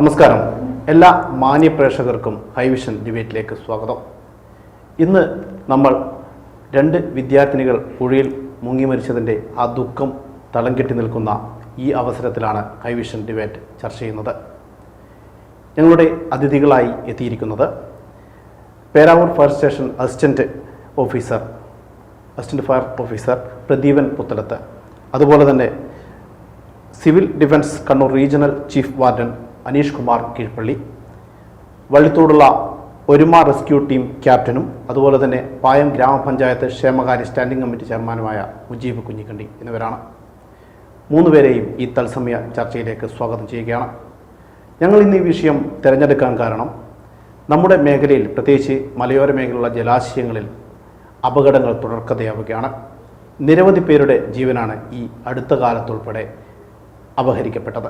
നമസ്കാരം. എല്ലാ മാന്യ പ്രേക്ഷകർക്കും ഹൈവിഷൻ ഡിബേറ്റിലേക്ക് സ്വാഗതം. ഇന്ന് നമ്മൾ രണ്ട് വിദ്യാർത്ഥിനികൾ പുഴയിൽ മുങ്ങി മരിച്ചതിൻ്റെ ആ ദുഃഖം തളം കെട്ടി നിൽക്കുന്ന ഈ അവസരത്തിലാണ് ഹൈവിഷൻ ഡിബേറ്റ് ചർച്ച ചെയ്യുന്നത്. ഞങ്ങളുടെ അതിഥികളായി എത്തിയിരിക്കുന്നത് Peravoor fire station assistant fire officer Pradeepan Puthalath, അതുപോലെ തന്നെ civil defence Kannur regional chief warden Aneesh Kumar Keezhpally, വള്ളിത്തോടുള്ള ഒരുമ റെസ്ക്യൂ ടീം ക്യാപ്റ്റനും അതുപോലെ തന്നെ പായം ഗ്രാമപഞ്ചായത്ത് ക്ഷേമകാര്യ സ്റ്റാൻഡിംഗ് കമ്മിറ്റി ചെയർമാനുമായ മുജീബ് കുഞ്ഞിക്കണ്ടി എന്നിവരാണ്. മൂന്നുപേരെയും ഈ തത്സമയ ചർച്ചയിലേക്ക് സ്വാഗതം ചെയ്യുകയാണ്. ഞങ്ങൾ ഇന്ന് ഈ വിഷയം തിരഞ്ഞെടുക്കാൻ കാരണം നമ്മുടെ മേഖലയിൽ, പ്രത്യേകിച്ച് മലയോര മേഖലയിലുള്ള ജലാശയങ്ങളിൽ അപകടങ്ങൾ തുടർക്കഥയാവുകയാണ്. നിരവധി പേരുടെ ജീവനാണ് ഈ അടുത്ത കാലത്തുൾപ്പെടെ അപഹരിക്കപ്പെട്ടത്.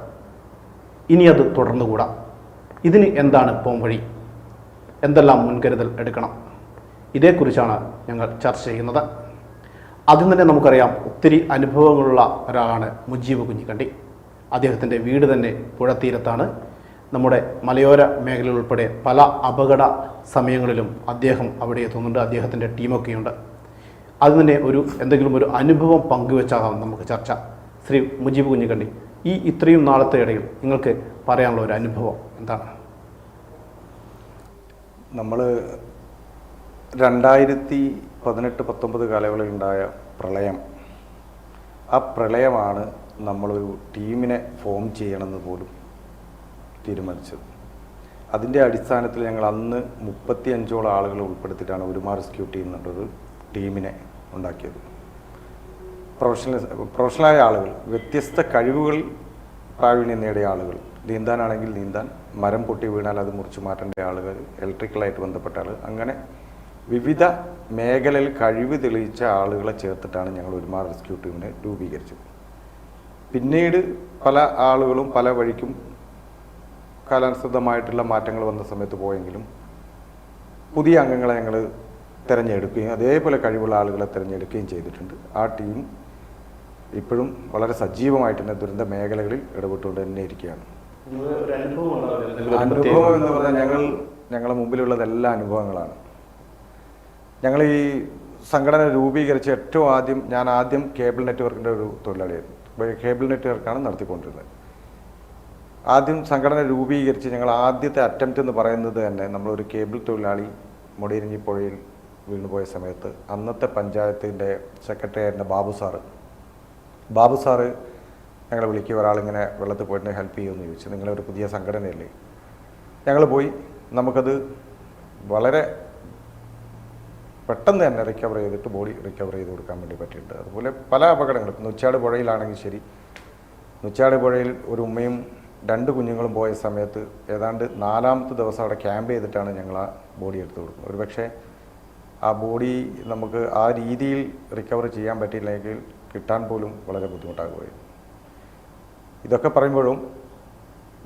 ഇനി അത് തുടർന്നുകൂടാ. ഇതിന് എന്താണ് പോംവഴി, എന്തെല്ലാം മുൻകരുതൽ എടുക്കണം, ഇതേക്കുറിച്ചാണ് ഞങ്ങൾ ചർച്ച ചെയ്യുന്നത്. ആദ്യം തന്നെ നമുക്കറിയാം, ഒത്തിരി അനുഭവങ്ങളുള്ള ഒരാളാണ് മുജീബ് കുഞ്ഞിക്കണ്ടി. അദ്ദേഹത്തിൻ്റെ വീട് തന്നെ പുഴത്തീരത്താണ്. നമ്മുടെ മലയോര മേഖല ഉൾപ്പെടെ പല അപകട സമയങ്ങളിലും അദ്ദേഹം അവിടെ എത്തുന്നുണ്ട്. അദ്ദേഹത്തിൻ്റെ ടീമൊക്കെയുണ്ട്. അതിന് എന്തെങ്കിലും ഒരു അനുഭവം പങ്കുവെച്ചാകാം നമുക്ക് ചർച്ച. ശ്രീ മുജീബ് കുഞ്ഞിക്കണ്ടി, ഈ ഇത്രയും നാളത്തെ ഇടയിൽ നിങ്ങൾക്ക് പറയാനുള്ള ഒരു അനുഭവം എന്താണ്? നമ്മൾ 2018-19 കാലയളവിൽ ഉണ്ടായ പ്രളയം, ആ പ്രളയമാണ് നമ്മളൊരു ടീമിനെ ഫോം ചെയ്യണമെന്ന് പോലും തീരുമാനിച്ചത്. അതിൻ്റെ അടിസ്ഥാനത്തിൽ ഞങ്ങൾ അന്ന് 35ഓളം ആളുകളെ ഉൾപ്പെടുത്തിയിട്ടാണ് ഒരുമ റെസ്ക്യൂ ടീം എന്നുള്ളൊരു ടീമിനെ ഉണ്ടാക്കിയത്. പ്രൊഫഷണലായ ആളുകൾ, വ്യത്യസ്ത കഴിവുകൾ പ്രാവീണ്യം നേടിയ ആളുകൾ, നീന്താനാണെങ്കിൽ നീന്താൻ, മരം പൊട്ടി വീണാൽ അത് മുറിച്ച് മാറ്റേണ്ട ആളുകൾ, ഇലക്ട്രിക്കലായിട്ട് ബന്ധപ്പെട്ട ആളുകൾ, അങ്ങനെ വിവിധ മേഖലയിൽ കഴിവ് തെളിയിച്ച ആളുകളെ ചേർത്തിട്ടാണ് ഞങ്ങൾ ഒരുമ റെസ്ക്യൂ ടീമിനെ രൂപീകരിച്ചത്. പിന്നീട് പല ആളുകളും പല വഴിക്കും കാലാനുസൃതമായിട്ടുള്ള മാറ്റങ്ങൾ വന്ന സമയത്ത് പോയെങ്കിലും പുതിയ അംഗങ്ങളെ ഞങ്ങൾ തിരഞ്ഞെടുക്കുകയും അതേപോലെ കഴിവുള്ള ആളുകളെ തിരഞ്ഞെടുക്കുകയും ചെയ്തിട്ടുണ്ട്. ആ ടീം ഇപ്പോഴും വളരെ സജീവമായിട്ട് തന്നെ ദുരന്ത മേഖലകളിൽ ഇടപെട്ടുകൊണ്ട് തന്നെ ഇരിക്കുകയാണ്. അനുഭവം എന്ന് പറഞ്ഞാൽ ഞങ്ങളുടെ മുമ്പിലുള്ളത് എല്ലാ അനുഭവങ്ങളാണ്. ഞങ്ങൾ ഈ സംഘടന രൂപീകരിച്ച ഞാൻ ആദ്യം കേബിൾ നെറ്റ്വർക്കിൻ്റെ ഒരു തൊഴിലാളിയായിരുന്നു. കേബിൾ നെറ്റ്വർക്കാണ് നടത്തിക്കൊണ്ടിരുന്നത്. ആദ്യം സംഘടന രൂപീകരിച്ച് ഞങ്ങൾ ആദ്യത്തെ അറ്റംപ്റ്റ് എന്ന് പറയുന്നത് തന്നെ നമ്മളൊരു കേബിൾ തൊഴിലാളി മുടിയിരിഞ്ഞി പുഴയിൽ വീണുപോയ സമയത്ത് അന്നത്തെ പഞ്ചായത്തിൻ്റെ സെക്രട്ടറി ആയിരുന്ന ബാബു സാറ് ഞങ്ങളെ വിളിക്കുക, ഒരാളിങ്ങനെ വെള്ളത്തിൽ പോയിട്ട് ഹെൽപ്പ് ചെയ്യുമെന്ന് ചോദിച്ചു. നിങ്ങളൊരു പുതിയ സംഘടനയല്ലേ? ഞങ്ങൾ പോയി നമുക്കത് വളരെ പെട്ടെന്ന് തന്നെ റിക്കവർ ചെയ്തിട്ട് ബോഡി റിക്കവർ ചെയ്ത് കൊടുക്കാൻ വേണ്ടി പറ്റിയിട്ടുണ്ട്. അതുപോലെ പല അപകടങ്ങളും, നുച്ചാട് പുഴയിലാണെങ്കിൽ ശരി, നുച്ചാട് പുഴയിൽ ഒരു ഉമ്മയും 2 കുഞ്ഞുങ്ങളും പോയ സമയത്ത് ഏതാണ്ട് 4ാമത്തെ ദിവസം അവിടെ ക്യാമ്പ് ചെയ്തിട്ടാണ് ഞങ്ങൾ ആ ബോഡി എടുത്തു കൊടുക്കുന്നത്. ഒരുപക്ഷെ ആ ബോഡി നമുക്ക് ആ രീതിയിൽ റിക്കവർ ചെയ്യാൻ പറ്റിയില്ലെങ്കിൽ കിട്ടാൻ പോലും വളരെ ബുദ്ധിമുട്ടാകുകയായിരുന്നു. ഇതൊക്കെ പറയുമ്പോഴും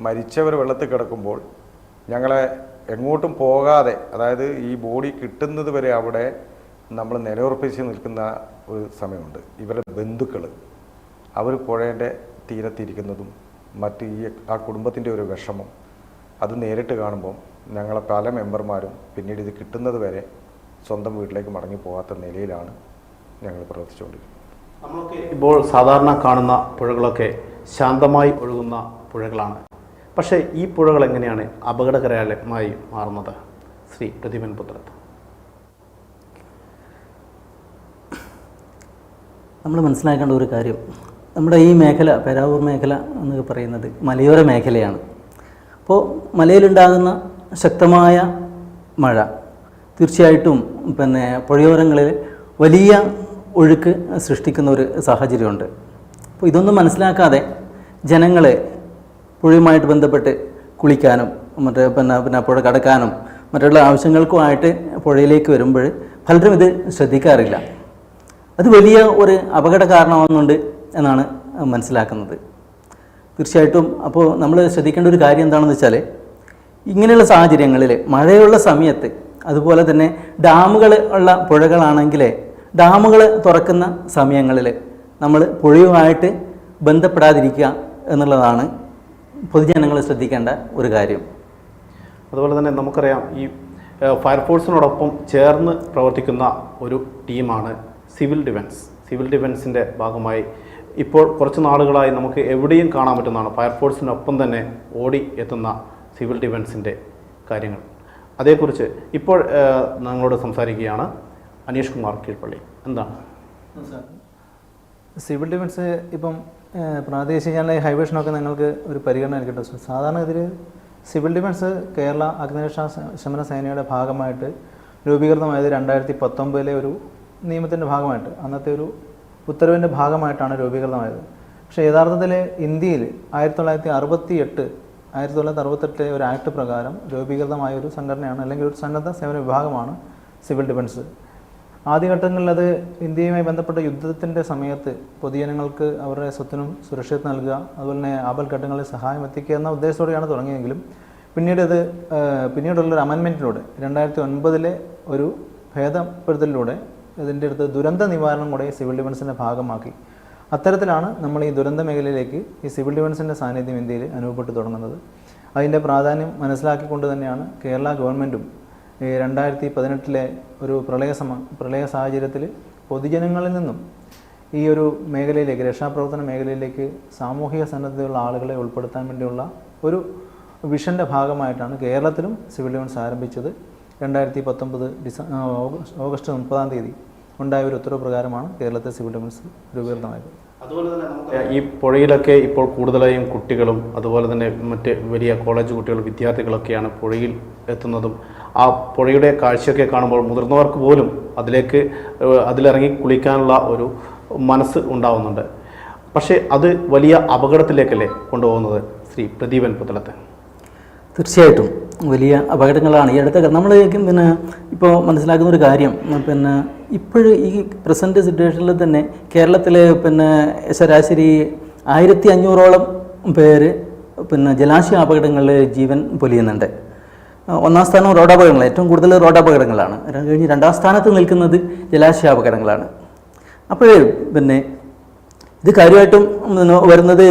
മരിച്ചവർ വെള്ളത്തിൽ കിടക്കുമ്പോൾ ഞങ്ങളെ എങ്ങോട്ടും പോകാതെ, അതായത് ഈ ബോഡി കിട്ടുന്നത് വരെ അവിടെ നമ്മൾ നിലയുറപ്പിച്ച് നിൽക്കുന്ന ഒരു സമയമുണ്ട്. ഇവരുടെ ബന്ധുക്കൾ അവർ പുഴയുടെ തീരത്തിരിക്കുന്നതും മറ്റ് ആ കുടുംബത്തിൻ്റെ ഒരു വിഷമം അത് നേരിട്ട് കാണുമ്പം ഞങ്ങളെ പല മെമ്പർമാരും പിന്നീട് ഇത് കിട്ടുന്നത് വരെ സ്വന്തം വീട്ടിലേക്ക് മടങ്ങി പോകാത്ത നിലയിലാണ് ഞങ്ങൾ പ്രവർത്തിച്ചുകൊണ്ടിരിക്കുന്നത്. നമ്മളൊക്കെ ഇപ്പോൾ സാധാരണ കാണുന്ന പുഴകളൊക്കെ ശാന്തമായി ഒഴുകുന്ന പുഴകളാണ്. പക്ഷേ ഈ പുഴകൾ എങ്ങനെയാണ് അപകടകരമായി മാറുന്നത്? ശ്രീ പ്രദീപൻ പുത്രത്ത്. നമ്മൾ മനസ്സിലാക്കേണ്ട ഒരു കാര്യം, നമ്മുടെ ഈ മേഖല, പേരാവൂർ മേഖല എന്നൊക്കെ പറയുന്നത് മലയോര മേഖലയാണ്. അപ്പോൾ മലയിലുണ്ടാകുന്ന ശക്തമായ മഴ തീർച്ചയായിട്ടും പുഴയോരങ്ങളിൽ വലിയ ഒഴുക്ക് സൃഷ്ടിക്കുന്ന ഒരു സാഹചര്യമുണ്ട്. അപ്പോൾ ഇതൊന്നും മനസ്സിലാക്കാതെ ജനങ്ങൾ പുഴയുമായിട്ട് ബന്ധപ്പെട്ട് കുളിക്കാനും പുഴ കടക്കാനും മറ്റുള്ള ആവശ്യങ്ങൾക്കുമായിട്ട് പുഴയിലേക്ക് വരുമ്പോൾ പലരും ഇത് ശ്രദ്ധിക്കാറില്ല. അത് വലിയ ഒരു അപകട കാരണമാകുന്നുണ്ട് എന്നാണ് മനസ്സിലാക്കുന്നത്. തീർച്ചയായിട്ടും അപ്പോൾ നമ്മൾ ശ്രദ്ധിക്കേണ്ട ഒരു കാര്യം എന്താണെന്ന് വെച്ചാൽ, ഇങ്ങനെയുള്ള സാഹചര്യങ്ങളിൽ മഴയുള്ള സമയത്ത്, അതുപോലെ തന്നെ ഡാമുകൾ ഉള്ള പുഴകളാണെങ്കിൽ ഡാമുകൾ തുറക്കുന്ന സമയങ്ങളിൽ നമ്മൾ പുഴയുമായിട്ട് ബന്ധപ്പെടാതിരിക്കുക എന്നുള്ളതാണ് പൊതുജനങ്ങൾ ശ്രദ്ധിക്കേണ്ട ഒരു കാര്യം. അതുപോലെ തന്നെ നമുക്കറിയാം ഈ ഫയർഫോഴ്സിനോടൊപ്പം ചേർന്ന് പ്രവർത്തിക്കുന്ന ഒരു ടീമാണ് സിവിൽ ഡിഫൻസ്. സിവിൽ ഡിഫൻസിൻ്റെ ഭാഗമായി ഇപ്പോൾ കുറച്ച് നാളുകളായി നമുക്ക് എവിടെയും കാണാൻ പറ്റുന്നതാണ് ഫയർഫോഴ്സിനൊപ്പം തന്നെ ഓടി എത്തുന്ന സിവിൽ ഡിഫൻസിൻ്റെ കാര്യങ്ങൾ. അതേക്കുറിച്ച് ഇപ്പോൾ ഞങ്ങളോട് സംസാരിക്കുകയാണ് അനീഷ് കുമാർ കീഴ്പള്ളി. എന്താണ് സിവിൽ ഡിഫൻസ് ഇപ്പം പ്രാദേശിക ഹൈവേഷനൊക്കെ നിങ്ങൾക്ക് ഒരു പരിഗണന നൽകേണ്ട സാധാരണ ഇതിൽ സിവിൽ ഡിഫൻസ് കേരള അഗ്നിരക്ഷാ ശമന സേനയുടെ ഭാഗമായിട്ട് രൂപീകൃതമായത് 2019 ഒരു നിയമത്തിൻ്റെ ഭാഗമായിട്ട്, അന്നത്തെ ഒരു ഉത്തരവിൻ്റെ ഭാഗമായിട്ടാണ് രൂപീകൃതമായത്. പക്ഷേ യഥാർത്ഥത്തിൽ ഇന്ത്യയിൽ 1968 ഒരു ആക്ട് പ്രകാരം രൂപീകൃതമായ ഒരു സംഘടനയാണ്, അല്ലെങ്കിൽ ഒരു സന്നദ്ധ സേവന വിഭാഗമാണ് സിവിൽ ഡിഫൻസ്. ആദ്യഘട്ടങ്ങളിൽ അത് ഇന്ത്യയുമായി ബന്ധപ്പെട്ട യുദ്ധത്തിൻ്റെ സമയത്ത് പൊതുജനങ്ങൾക്ക് അവരുടെ സ്വത്തിനും സുരക്ഷിതത്വം നൽകുക, അതുപോലെ തന്നെ ആപൽഘട്ടങ്ങളിൽ സഹായം എത്തിക്കുക എന്ന ഉദ്ദേശത്തോടെയാണ് തുടങ്ങിയെങ്കിലും പിന്നീടുള്ളൊരു അമെൻമെൻറ്റിലൂടെ 2009 ഒരു ഭേദപ്പെടുത്തലിലൂടെ ഇതിൻ്റെ അടുത്ത് ദുരന്ത നിവാരണം കൂടെ സിവിൽ ഡിഫൻസിൻ്റെ ഭാഗമാക്കി. അത്തരത്തിലാണ് നമ്മൾ ഈ ദുരന്ത മേഖലയിലേക്ക് ഈ സിവിൽ ഡിഫൻസിൻ്റെ സാന്നിധ്യം ഇന്ത്യയിൽ അനുഭവപ്പെട്ടു തുടങ്ങുന്നത്. അതിൻ്റെ പ്രാധാന്യം മനസ്സിലാക്കിക്കൊണ്ട് തന്നെയാണ് കേരള ഗവൺമെൻറ്റും 2018 ഒരു പ്രളയ സാഹചര്യത്തിൽ പൊതുജനങ്ങളിൽ നിന്നും ഈ ഒരു മേഖലയിലേക്ക്, രക്ഷാപ്രവർത്തന മേഖലയിലേക്ക് സാമൂഹിക സന്നദ്ധതയുള്ള ആളുകളെ ഉൾപ്പെടുത്താൻ വേണ്ടിയുള്ള ഒരു വിഷൻ്റെ ഭാഗമായിട്ടാണ് കേരളത്തിലും സിവിൽ ഡിഫൻസ് ആരംഭിച്ചത്. 2019 ഓഗസ്റ്റ് 30 ഉണ്ടായ ഒരു ഉത്തരവ് പ്രകാരമാണ് കേരളത്തെ സിവിൽ ഡിഫൻസ് രൂപീകൃതമായത്. അതുപോലെ തന്നെ ഈ പുഴയിലൊക്കെ ഇപ്പോൾ കൂടുതലായും കുട്ടികളും അതുപോലെ തന്നെ മറ്റ് വലിയ കോളേജ് കുട്ടികളും വിദ്യാർത്ഥികളൊക്കെയാണ് പുഴയിൽ എത്തുന്നതും. ആ പുഴയുടെ കാഴ്ചയൊക്കെ കാണുമ്പോൾ മുതിർന്നവർക്ക് പോലും അതിലിറങ്ങി കുളിക്കാനുള്ള ഒരു മനസ്സ് ഉണ്ടാവുന്നുണ്ട്. പക്ഷേ അത് വലിയ അപകടത്തിലേക്കല്ലേ കൊണ്ടുപോകുന്നത് ശ്രീ പ്രദീപൻ പുത്തലത്ത്? തീർച്ചയായിട്ടും വലിയ അപകടങ്ങളാണ് ഈ അടുത്ത നമ്മൾ ഇപ്പോൾ മനസ്സിലാക്കുന്ന ഒരു കാര്യം. ഇപ്പോഴും ഈ പ്രസൻറ്റ് സിറ്റുവേഷനിൽ തന്നെ കേരളത്തിൽ ശരാശരി 1500ഓളം പേര് ജലാശയ അപകടങ്ങളിൽ ജീവൻ പൊലിയുന്നുണ്ട്. ഒന്നാം സ്ഥാനം റോഡപകടങ്ങൾ, ഏറ്റവും കൂടുതൽ റോഡപകടങ്ങളാണ്. കഴിഞ്ഞ് 2ാം സ്ഥാനത്ത് നിൽക്കുന്നത് ജലാശയ അപകടങ്ങളാണ്. അപ്പോൾ ഇത് കാര്യമായിട്ടും വരുന്നത്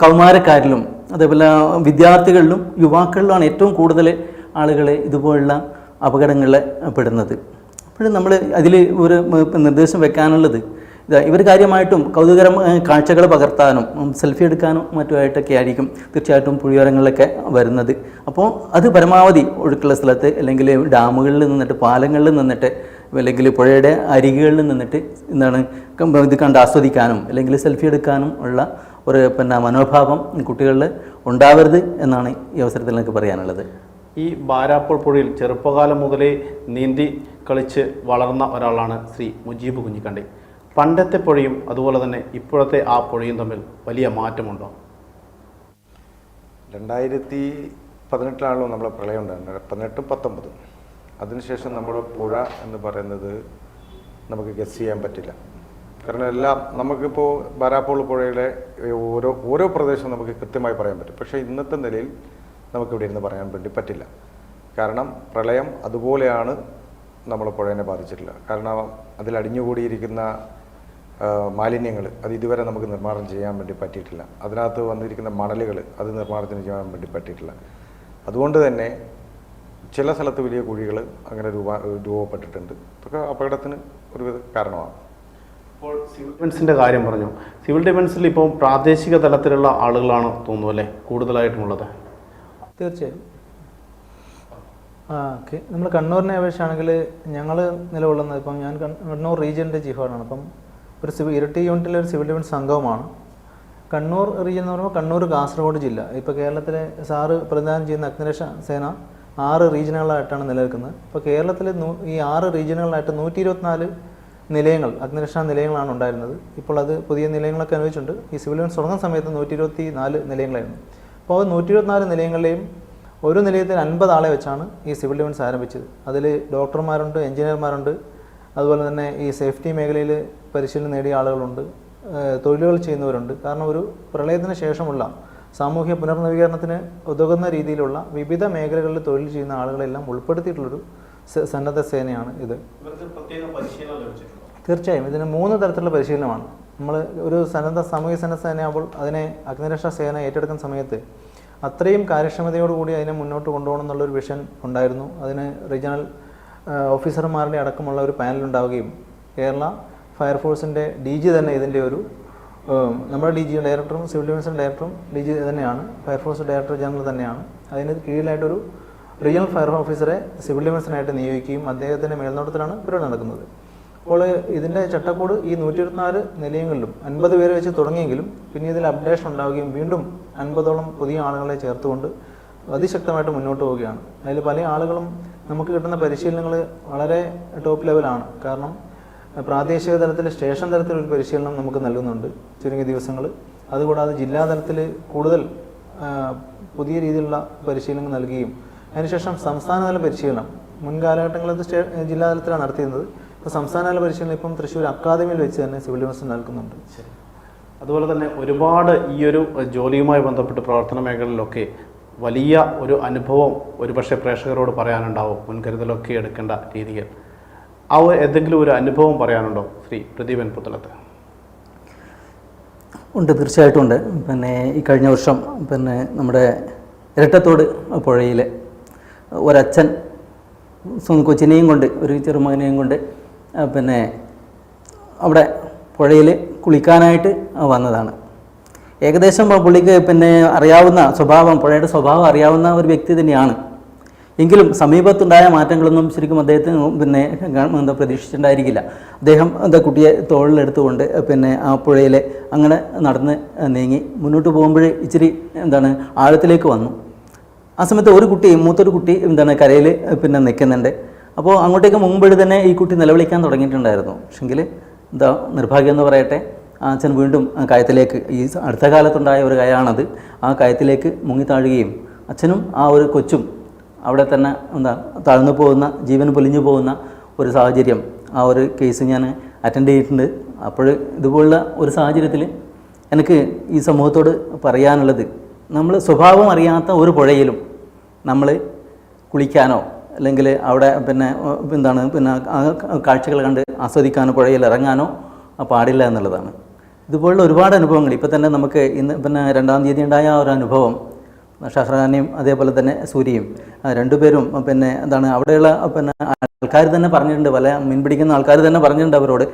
കൗമാരക്കാരിലും അതേപോലെ വിദ്യാർത്ഥികളിലും യുവാക്കളിലുമാണ് ഏറ്റവും കൂടുതൽ ആളുകൾ ഇതുപോലുള്ള അപകടങ്ങളിൽ പെടുന്നത്. അപ്പോഴും നമ്മൾ അതിൽ ഒരു നിർദ്ദേശം വെക്കാനുള്ളത് ഇവർ കാര്യമായിട്ടും കൗതുകകരമായ കാഴ്ചകൾ പകർത്താനും സെൽഫി എടുക്കാനും മറ്റുമായിട്ടൊക്കെ ആയിരിക്കും തീർച്ചയായിട്ടും പുഴയോരങ്ങളിലൊക്കെ വരുന്നത്. അപ്പോൾ അത് പരമാവധി ഒഴുക്കുള്ള സ്ഥലത്ത് അല്ലെങ്കിൽ ഡാമുകളിൽ നിന്നിട്ട്, പാലങ്ങളിൽ നിന്നിട്ട്, അല്ലെങ്കിൽ പുഴയുടെ അരികുകളിൽ നിന്നിട്ട് ഇത് കണ്ട് ആസ്വദിക്കാനും അല്ലെങ്കിൽ സെൽഫി എടുക്കാനും ഉള്ള ഒരു മനോഭാവം കുട്ടികളിൽ ഉണ്ടാവരുത് എന്നാണ് ഈ അവസരത്തിൽ എനിക്ക് പറയാനുള്ളത്. ഈ ബാരാപ്പോൾ പുഴയിൽ ചെറുപ്പകാലം മുതലേ നീന്തി കളിച്ച് വളർന്ന ഒരാളാണ് ശ്രീ മുജീബ് കുഞ്ഞിക്കണ്ടി. പണ്ടത്തെ പുഴയും അതുപോലെ തന്നെ ഇപ്പോഴത്തെ ആ പുഴയും തമ്മിൽ വലിയ മാറ്റമുണ്ടോ? 2018 നമ്മളെ പ്രളയം ഉണ്ടായിരുന്നത്, 18-19. അതിനുശേഷം നമ്മുടെ പുഴ എന്ന് പറയുന്നത് നമുക്ക് ഗസ് ചെയ്യാൻ പറ്റില്ല. കാരണം എല്ലാം നമുക്കിപ്പോൾ ബാരാപ്പോൾ പുഴയുടെ ഓരോ പ്രദേശവും നമുക്ക് കൃത്യമായി പറയാൻ പറ്റും. പക്ഷേ ഇന്നത്തെ നിലയിൽ നമുക്കിവിടെ ഇരുന്ന് പറയാൻ വേണ്ടി പറ്റില്ല. കാരണം പ്രളയം അതുപോലെയാണ് നമ്മളെ പുഴയെ ബാധിച്ചിട്ടില്ല. കാരണം അതിലടിഞ്ഞുകൂടിയിരിക്കുന്ന മാലിന്യങ്ങൾ അത് ഇതുവരെ നമുക്ക് നിർമ്മാർജ്ജനം ചെയ്യാൻ വേണ്ടി പറ്റിയിട്ടില്ല. അതിനകത്ത് വന്നിരിക്കുന്ന മണലുകൾ അത് നിർമ്മാർജ്ജനം ചെയ്യാൻ വേണ്ടി പറ്റിയിട്ടില്ല. അതുകൊണ്ട് തന്നെ ചില സ്ഥലത്ത് വലിയ കുഴികൾ അങ്ങനെ രൂപപ്പെട്ടിട്ടുണ്ട്. ഇതൊക്കെ അപകടത്തിന് ഒരു കാരണമാണ്. ഇപ്പോൾ സിവിൽ ഡിഫൻസിൻ്റെ കാര്യം പറഞ്ഞു. സിവിൽ ഡിഫൻസിൽ ഇപ്പോൾ പ്രാദേശിക തലത്തിലുള്ള ആളുകളാണ് തോന്നുന്നു അല്ലേ കൂടുതലായിട്ടുമുള്ളത്? തീർച്ചയായും. ഓക്കെ, നമ്മൾ കണ്ണൂരിനെ അപേക്ഷിച്ചാണെങ്കിൽ ഞങ്ങൾ നിലകൊള്ളുന്നത് ഇപ്പം ഞാൻ കണ്ണൂർ റീജിയൻ്റെ ചീഫാണ്. അപ്പം ഇരട്ടി യൂണിറ്റിലെ ഒരു സിവിൽ ഡിഫൻസ് സംഘവുമാണ്. കണ്ണൂർ റീജിയൻ എന്ന് പറയുമ്പോൾ കണ്ണൂർ, കാസർഗോഡ് ജില്ല. ഇപ്പോൾ കേരളത്തിലെ സാറ് പ്രതിദാനം ചെയ്യുന്ന അഗ്നിരക്ഷാ സേന 6 റീജിയനുകളായിട്ടാണ് നിലനിൽക്കുന്നത്. ഇപ്പോൾ കേരളത്തിൽ ഈ 6 റീജിയനുകളായിട്ട് 124 നിലയങ്ങൾ, അഗ്നിരക്ഷാ നിലയങ്ങളാണ് ഉണ്ടായിരുന്നത്. ഇപ്പോൾ അത് പുതിയ നിലയങ്ങളൊക്കെ അനുവദിച്ചിട്ടുണ്ട്. ഈ സിവിൽ ഡിഫൻസ് തുടങ്ങുന്ന സമയത്ത് 124 നിലയങ്ങളായിരുന്നു. അപ്പോൾ 124 നിലയങ്ങളിലെയും ഒരു നിലയത്തിൽ 50 ആളെ വെച്ചാണ് ഈ സിവിൽ ഡിഫൻസ് ആരംഭിച്ചത്. അതിൽ ഡോക്ടർമാരുണ്ട്, എഞ്ചിനീയർമാരുണ്ട്, അതുപോലെ തന്നെ ഈ സേഫ്റ്റി മേഖലയിൽ പരിശീലനം നേടിയ ആളുകളുണ്ട്, തൊഴിലുകൾ ചെയ്യുന്നവരുണ്ട്. കാരണം ഒരു പ്രളയത്തിന് ശേഷമുള്ള സാമൂഹ്യ പുനർനവീകരണത്തിന് ഉതകുന്ന രീതിയിലുള്ള വിവിധ മേഖലകളിൽ തൊഴിൽ ചെയ്യുന്ന ആളുകളെല്ലാം ഉൾപ്പെടുത്തിയിട്ടുള്ളൊരു സന്നദ്ധ സേനയാണ് ഇത്. തീർച്ചയായും ഇതിന് 3 തരത്തിലുള്ള പരിശീലനമാണ്. നമ്മൾ ഒരു സാമൂഹിക സന്നദ്ധ സേനയാകുമ്പോൾ അതിനെ അഗ്നിരക്ഷാ സേന ഏറ്റെടുക്കുന്ന സമയത്ത് അത്രയും കാര്യക്ഷമതയോടുകൂടി അതിനെ മുന്നോട്ട് കൊണ്ടുപോകണം എന്നുള്ളൊരു വിഷൻ ഉണ്ടായിരുന്നു. അതിന് റീജിയണൽ ഓഫീസർമാരുടെ അടക്കമുള്ള ഒരു പാനൽ ഉണ്ടാവുകയും കേരള ഫയർഫോഴ്സിൻ്റെ DG തന്നെ ഇതിൻ്റെ ഒരു നമ്മുടെ DG ഡയറക്ടറും സിവിൽ ഡിഫൻസിൻ്റെ ഡയറക്ടറും DG തന്നെയാണ്, ഫയർഫോഴ്സ് ഡയറക്ടർ ജനറൽ തന്നെയാണ്. അതിന് കീഴിലായിട്ടൊരു റീജിയണൽ ഫയർ ഓഫീസറെ സിവിൽ ഡിഫൻസിനായിട്ട് നിയോഗിക്കുകയും അദ്ദേഹത്തിൻ്റെ മേൽനോട്ടത്തിലാണ് പരിപാടി നടക്കുന്നത്. അപ്പോൾ ഇതിൻ്റെ ചട്ടക്കൂട് ഈ 124 നിലയങ്ങളിലും 50 പേരെ വെച്ച് തുടങ്ങിയെങ്കിലും പിന്നെ ഇതിൽ അപ്ഡേഷൻ ഉണ്ടാവുകയും വീണ്ടും 50ഓളം പുതിയ ആളുകളെ ചേർത്തുകൊണ്ട് അതിശക്തമായിട്ട് മുന്നോട്ട് പോവുകയാണ്. അതിൽ പല ആളുകളും നമുക്ക് കിട്ടുന്ന പരിശീലനങ്ങൾ വളരെ ടോപ്പ് ലെവലാണ്. കാരണം പ്രാദേശിക തലത്തിൽ സ്റ്റേഷൻ തലത്തിലൊരു പരിശീലനം നമുക്ക് നൽകുന്നുണ്ട് ചുരുങ്ങിയ ദിവസങ്ങൾ. അതുകൂടാതെ ജില്ലാ തലത്തിൽ കൂടുതൽ പുതിയ രീതിയിലുള്ള പരിശീലനങ്ങൾ നൽകുകയും അതിനുശേഷം സംസ്ഥാനതല പരിശീലനം മുൻകാലഘട്ടങ്ങളിൽ ജില്ലാ തലത്തിലാണ് നടത്തിയിരുന്നത്. ഇപ്പോൾ സംസ്ഥാനതല പരിശീലനം ഇപ്പം തൃശ്ശൂർ അക്കാദമിയിൽ വെച്ച് തന്നെ സിവിൽ ഡിഫൻസ് നൽകുന്നുണ്ട്. ശരി. അതുപോലെ തന്നെ ഒരുപാട് ഈ ഒരു ജോലിയുമായി ബന്ധപ്പെട്ട് പ്രവർത്തന മേഖലയിലൊക്കെ വലിയ ഒരു അനുഭവം ഒരുപക്ഷെ പ്രേക്ഷകരോട് പറയാനുണ്ടാവും, മുൻകരുതലൊക്കെ എടുക്കേണ്ട രീതിയിൽ. ആ ഏതെങ്കിലും ഒരു അനുഭവം പറയാനുണ്ടോ ശ്രീ പ്രദീപൻ പുത്തലത്ത്? ഉണ്ട്, തീർച്ചയായിട്ടും ഉണ്ട്. പിന്നെ ഈ കഴിഞ്ഞ വർഷം പിന്നെ നമ്മുടെ ഇരട്ടത്തോട് പുഴയിൽ ഒരച്ഛൻ കൊച്ചിനെയും കൊണ്ട്, ഒരു ചെറുമകനെയും കൊണ്ട് പിന്നെ അവിടെ പുഴയിൽ കുളിക്കാനായിട്ട് വന്നതാണ്. ഏകദേശം പുള്ളിക്ക് പിന്നെ അറിയാവുന്ന സ്വഭാവം, പുഴയുടെ സ്വഭാവം അറിയാവുന്ന ഒരു വ്യക്തി തന്നെയാണ്. എങ്കിലും സമീപത്തുണ്ടായ മാറ്റങ്ങളൊന്നും ശരിക്കും അദ്ദേഹത്തിന് പിന്നെ എന്താ പ്രതീക്ഷിച്ചിട്ടുണ്ടായിരിക്കില്ല. അദ്ദേഹം കുട്ടിയെ തോളിലെടുത്തുകൊണ്ട് പിന്നെ ആ പുഴയിൽ അങ്ങനെ നടന്ന് നീങ്ങി മുന്നോട്ട് പോകുമ്പോൾ ഇച്ചിരി ആഴത്തിലേക്ക് വന്നു. ആ സമയത്ത് ഒരു കുട്ടി, മൂത്തൊരു കുട്ടി കരയിൽ പിന്നെ നിൽക്കുന്നുണ്ട്. അപ്പോൾ അങ്ങോട്ടേക്ക് മുമ്പ് തന്നെ ഈ കുട്ടി നിലവിളിക്കാൻ തുടങ്ങിയിട്ടുണ്ടായിരുന്നു. പക്ഷെങ്കിൽ നിർഭാഗ്യം എന്ന് പറയട്ടെ, ആ അച്ഛൻ വീണ്ടും കയത്തിലേക്ക്, ഈ അടുത്ത കാലത്തുണ്ടായ ഒരു കയയാണത്, ആ കയത്തിലേക്ക് മുങ്ങിത്താഴുകയും അച്ഛനും ആ ഒരു കൊച്ചും അവിടെ തന്നെ താഴ്ന്നു പോകുന്ന, ജീവൻ പൊലിഞ്ഞു പോകുന്ന ഒരു സാഹചര്യം, ആ ഒരു കേസ് ഞാൻ അറ്റൻഡ് ചെയ്തിട്ടുണ്ട്. അപ്പോൾ ഇതുപോലുള്ള ഒരു സാഹചര്യത്തിൽ എനിക്ക് ഈ സമൂഹത്തോട് പറയാനുള്ളത്, നമ്മൾ സ്വഭാവം അറിയാത്ത ഒരു പുഴയിലും നമ്മൾ കുളിക്കാനോ അല്ലെങ്കിൽ അവിടെ പിന്നെ പിന്നെ കാഴ്ചകൾ കണ്ട് ആസ്വദിക്കാനോ പുഴയിൽ ഇറങ്ങാനോ പാടില്ല എന്നുള്ളതാണ്. ഇതുപോലുള്ള ഒരുപാട് അനുഭവങ്ങൾ ഇപ്പോൾ തന്നെ നമുക്ക് ഇന്ന് പിന്നെ 2-ാം തീയതി ഉണ്ടായ ഒരു അനുഭവം, ഷഹ്റാനെയും അതേപോലെ തന്നെ സൂര്യയും രണ്ടുപേരും പിന്നെ അവിടെയുള്ള പിന്നെ ആൾക്കാർ തന്നെ പറഞ്ഞിട്ടുണ്ട്, പല മീൻ പിടിക്കുന്ന ആൾക്കാർ തന്നെ പറഞ്ഞിട്ടുണ്ട് അവരോട്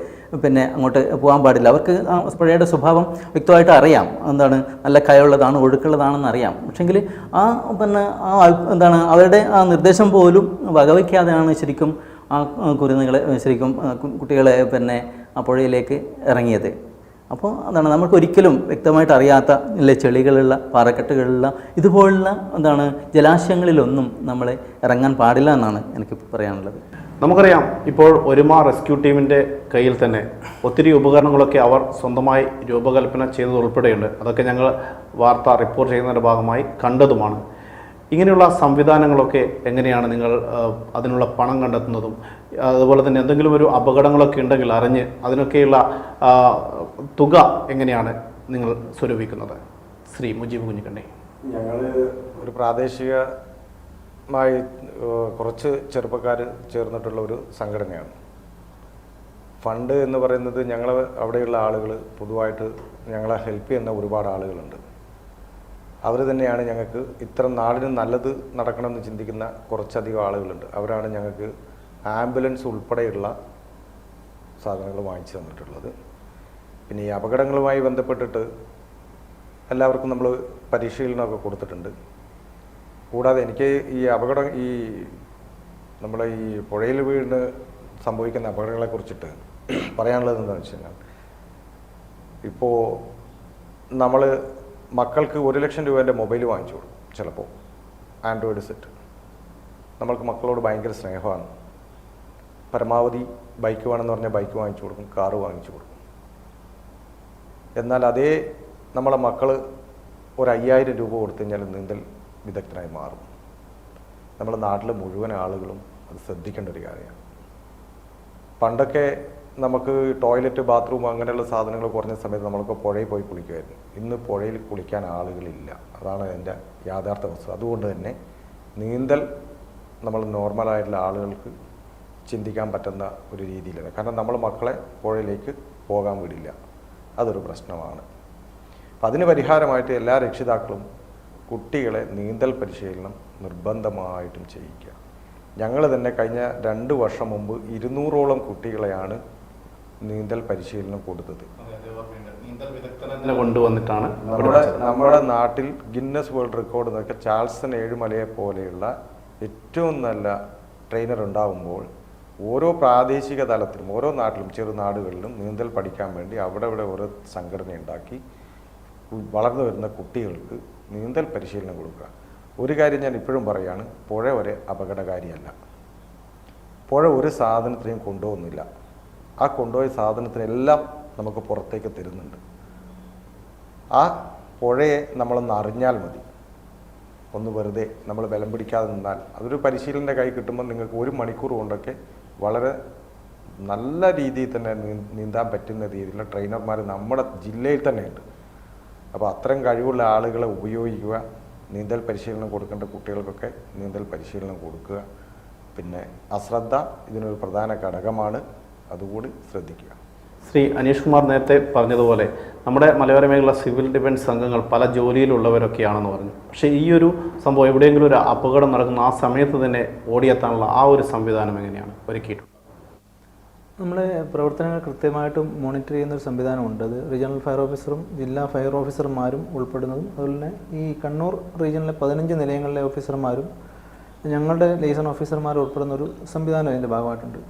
പിന്നെ അങ്ങോട്ട് പോകാൻ പാടില്ല. അവർക്ക് ആ പുഴയുടെ സ്വഭാവം വ്യക്തമായിട്ട് അറിയാം, നല്ല കയമുള്ളതാണ്, ഒഴുക്കുള്ളതാണെന്ന് അറിയാം. പക്ഷെങ്കിൽ ആ പിന്നെ അവരുടെ ആ നിർദ്ദേശം പോലും വകവയ്ക്കാതെയാണ് ശരിക്കും ആ കുരുന്നുകളെ, ശരിക്കും കുട്ടികളെ പിന്നെ ആ പുഴയിലേക്ക് ഇറങ്ങിയത്. അപ്പോൾ നമുക്ക് ഒരിക്കലും വ്യക്തമായിട്ട് അറിയാത്ത ചെളികളുള്ള പാറക്കെട്ടുകളുള്ള ഇതുപോലുള്ള ജലാശയങ്ങളിലൊന്നും നമ്മൾ ഇറങ്ങാൻ പാടില്ല എന്നാണ് എനിക്ക് പറയാനുള്ളത്. നമുക്കറിയാം, ഇപ്പോൾ ഒരുമ റെസ്ക്യൂ ടീമിൻ്റെ കയ്യിൽ തന്നെ ഒത്തിരി ഉപകരണങ്ങളൊക്കെ അവർ സ്വന്തമായി രൂപകൽപ്പന ചെയ്തത് ഉൾപ്പെടെയുണ്ട്. അതൊക്കെ ഞങ്ങൾ വാർത്ത റിപ്പോർട്ട് ചെയ്യുന്നതിൻ്റെ ഭാഗമായി കണ്ടതുമാണ്. ഇങ്ങനെയുള്ള സംവിധാനങ്ങളൊക്കെ എങ്ങനെയാണ് നിങ്ങൾ അതിനുള്ള പണം കണ്ടെത്തുന്നതും, അതുപോലെ തന്നെ എന്തെങ്കിലും ഒരു അപകടങ്ങളൊക്കെ ഉണ്ടെങ്കിൽ അറിഞ്ഞ് അതിനൊക്കെയുള്ള തുക എങ്ങനെയാണ് നിങ്ങൾ സ്വരൂപിക്കുന്നത്? ശ്രീ മുജീബ് കുഞ്ഞിക്കണ്ണി. ഞങ്ങൾ ഒരു പ്രാദേശികമായി കുറച്ച് ചെറുപ്പക്കാർ ചേർന്നിട്ടുള്ള ഒരു സംഘടനയാണ്. ഫണ്ട് എന്ന് പറയുന്നത് ഞങ്ങൾ അവിടെയുള്ള ആളുകൾ പൊതുവായിട്ട് ഞങ്ങളെ ഹെൽപ്പ് ചെയ്യുന്ന ഒരുപാട് ആളുകളുണ്ട്. അവർ തന്നെയാണ് ഞങ്ങൾക്ക് ഇത്തരം നാടിന് നല്ലത് നടക്കണമെന്ന് ചിന്തിക്കുന്ന കുറച്ചധികം ആളുകളുണ്ട്. അവരാണ് ഞങ്ങൾക്ക് ആംബുലൻസ് ഉൾപ്പെടെയുള്ള സാധനങ്ങൾ വാങ്ങിച്ചു തന്നിട്ടുള്ളത്. പിന്നെ ഈ അപകടങ്ങളുമായി ബന്ധപ്പെട്ടിട്ട് എല്ലാവർക്കും നമ്മൾ പരിശീലനമൊക്കെ കൊടുത്തിട്ടുണ്ട്. കൂടാതെ എനിക്ക് ഈ അപകടം, ഈ നമ്മളെ ഈ പുഴയിൽ വീണ് സംഭവിക്കുന്ന അപകടങ്ങളെക്കുറിച്ചിട്ട് പറയാനുള്ളത് എന്താണെന്ന് വെച്ച് കഴിഞ്ഞാൽ, ഇപ്പോൾ നമ്മൾ മക്കൾക്ക് 1 ലക്ഷം രൂപേൻ്റെ മൊബൈൽ വാങ്ങിച്ചു കൊടുക്കും. ചിലപ്പോൾ ആൻഡ്രോയിഡ് സെറ്റ്. നമ്മൾക്ക് മക്കളോട് ഭയങ്കര സ്നേഹമാണ്. പരമാവധി ബൈക്ക് വേണമെന്ന് പറഞ്ഞാൽ ബൈക്ക് വാങ്ങിച്ചു കൊടുക്കും, കാറ് വാങ്ങിച്ചു കൊടുക്കും. എന്നാൽ അതേ നമ്മളെ മക്കൾ ഒരു 5000 രൂപ കൊടുത്തു കഴിഞ്ഞാൽ നീന്തൽ വിദഗ്ധനായി മാറും. നമ്മുടെ നാട്ടിലെ മുഴുവൻ ആളുകളും അത് ശ്രദ്ധിക്കേണ്ട ഒരു കാര്യമാണ്. പണ്ടൊക്കെ നമുക്ക് ടോയ്ലറ്റ്, ബാത്റൂം അങ്ങനെയുള്ള സാധനങ്ങൾ കുറഞ്ഞ സമയത്ത് നമ്മളൊക്കെ പുഴയിൽ പോയി കുളിക്കുമായിരുന്നു. ഇന്ന് പുഴയിൽ കുളിക്കാൻ ആളുകളില്ല. അതാണ് എൻ്റെ യാഥാർത്ഥ വസ്തു. അതുകൊണ്ട് തന്നെ നീന്തൽ നമ്മൾ നോർമലായിട്ടുള്ള ആളുകൾക്ക് ചിന്തിക്കാൻ പറ്റുന്ന ഒരു രീതിയിലാണ്. കാരണം നമ്മൾ മക്കളെ പുഴയിലേക്ക് പോകാൻ വിടില്ല. അതൊരു പ്രശ്നമാണ്. അപ്പം അതിന് പരിഹാരമായിട്ട് എല്ലാ രക്ഷിതാക്കളും കുട്ടികളെ നീന്തൽ പരിശീലനം നിർബന്ധമായിട്ടും ചെയ്യിക്കുക. ഞങ്ങൾ തന്നെ കഴിഞ്ഞ 2 വർഷം മുമ്പ് 200ഓളം കുട്ടികളെയാണ് നീന്തൽ പരിശീലനം കൊടുത്തത്. കൊണ്ടുവന്നിട്ടാണ് നമ്മുടെ നാട്ടിൽ ഗിന്നസ് വേൾഡ് റെക്കോർഡ് എന്നൊക്കെ ചാൾസൺ ഏഴുമലയെ പോലെയുള്ള ഏറ്റവും നല്ല ട്രെയിനർ ഉണ്ടാകുമ്പോൾ ഓരോ പ്രാദേശിക തലത്തിലും ഓരോ നാട്ടിലും ചെറുനാടുകളിലും നീന്തൽ പഠിക്കാൻ വേണ്ടി അവിടെ ഓരോ സംഘടന ഉണ്ടാക്കി വളർന്നു വരുന്ന കുട്ടികൾക്ക് നീന്തൽ പരിശീലനം കൊടുക്കുക. ഒരു കാര്യം ഞാൻ ഇപ്പോഴും പറയുകയാണ്, പുഴ ഒരു അപകടകാരിയല്ല. പുഴ ഒരു സാധനത്തിനെയും കൊണ്ടുപോകുന്നില്ല. ആ കൊണ്ടുപോയ സാധനത്തിനെല്ലാം നമുക്ക് പുറത്തേക്ക് തരുന്നുണ്ട്. ആ പുഴയെ നമ്മളൊന്ന് അറിഞ്ഞാൽ മതി. ഒന്ന് വെറുതെ നമ്മൾ ബലം പിടിക്കാതെ നിന്നാൽ അതൊരു പരിശീലൻ്റെ കൈ കിട്ടുമ്പോൾ നിങ്ങൾക്ക് 1 മണിക്കൂർ കൊണ്ടൊക്കെ വളരെ നല്ല രീതിയിൽ തന്നെ നീന്താൻ പറ്റുന്ന രീതിയിലുള്ള ട്രെയിനർമാർ നമ്മുടെ ജില്ലയിൽ തന്നെയുണ്ട്. അപ്പോൾ അത്തരം കഴിവുള്ള ആളുകളെ ഉപയോഗിക്കുക. നീന്തൽ പരിശീലനം കൊടുക്കേണ്ട കുട്ടികൾക്കൊക്കെ നീന്തൽ പരിശീലനം കൊടുക്കുക. പിന്നെ അശ്രദ്ധ ഇതിനൊരു പ്രധാന ഘടകമാണ്, അതുകൂടി ശ്രദ്ധിക്കുക. ശ്രീ അനീഷ് കുമാർ നേരത്തെ പറഞ്ഞതുപോലെ നമ്മുടെ മലയോര മേഖല സിവിൽ ഡിഫൻസ് സംഘങ്ങൾ പല ജോലിയിലുള്ളവരൊക്കെയാണെന്ന് പറഞ്ഞു. പക്ഷേ ഈ ഒരു സംഭവം എവിടെയെങ്കിലും ഒരു അപകടം നടക്കുന്ന ആ സമയത്ത് തന്നെ ഓടിയെത്താനുള്ള ആ ഒരു സംവിധാനം എങ്ങനെയാണ് ഒരുക്കിയിട്ടുള്ളത്? നമ്മളെ പ്രവർത്തനങ്ങൾ കൃത്യമായിട്ടും മോണിറ്റർ ചെയ്യുന്നൊരു സംവിധാനമുണ്ട്. അത് റീജിയണൽ ഫയർ ഓഫീസറും ജില്ലാ ഫയർ ഓഫീസർമാരും ഉൾപ്പെടുന്നതും അതുപോലെ തന്നെ ഈ കണ്ണൂർ റീജിയണിലെ 15 നിലയങ്ങളിലെ ഓഫീസർമാരും ഞങ്ങളുടെ ലൈസൺ ഓഫീസർമാരും ഉൾപ്പെടുന്ന ഒരു സംവിധാനം അതിൻ്റെ ഭാഗമായിട്ടുണ്ട്.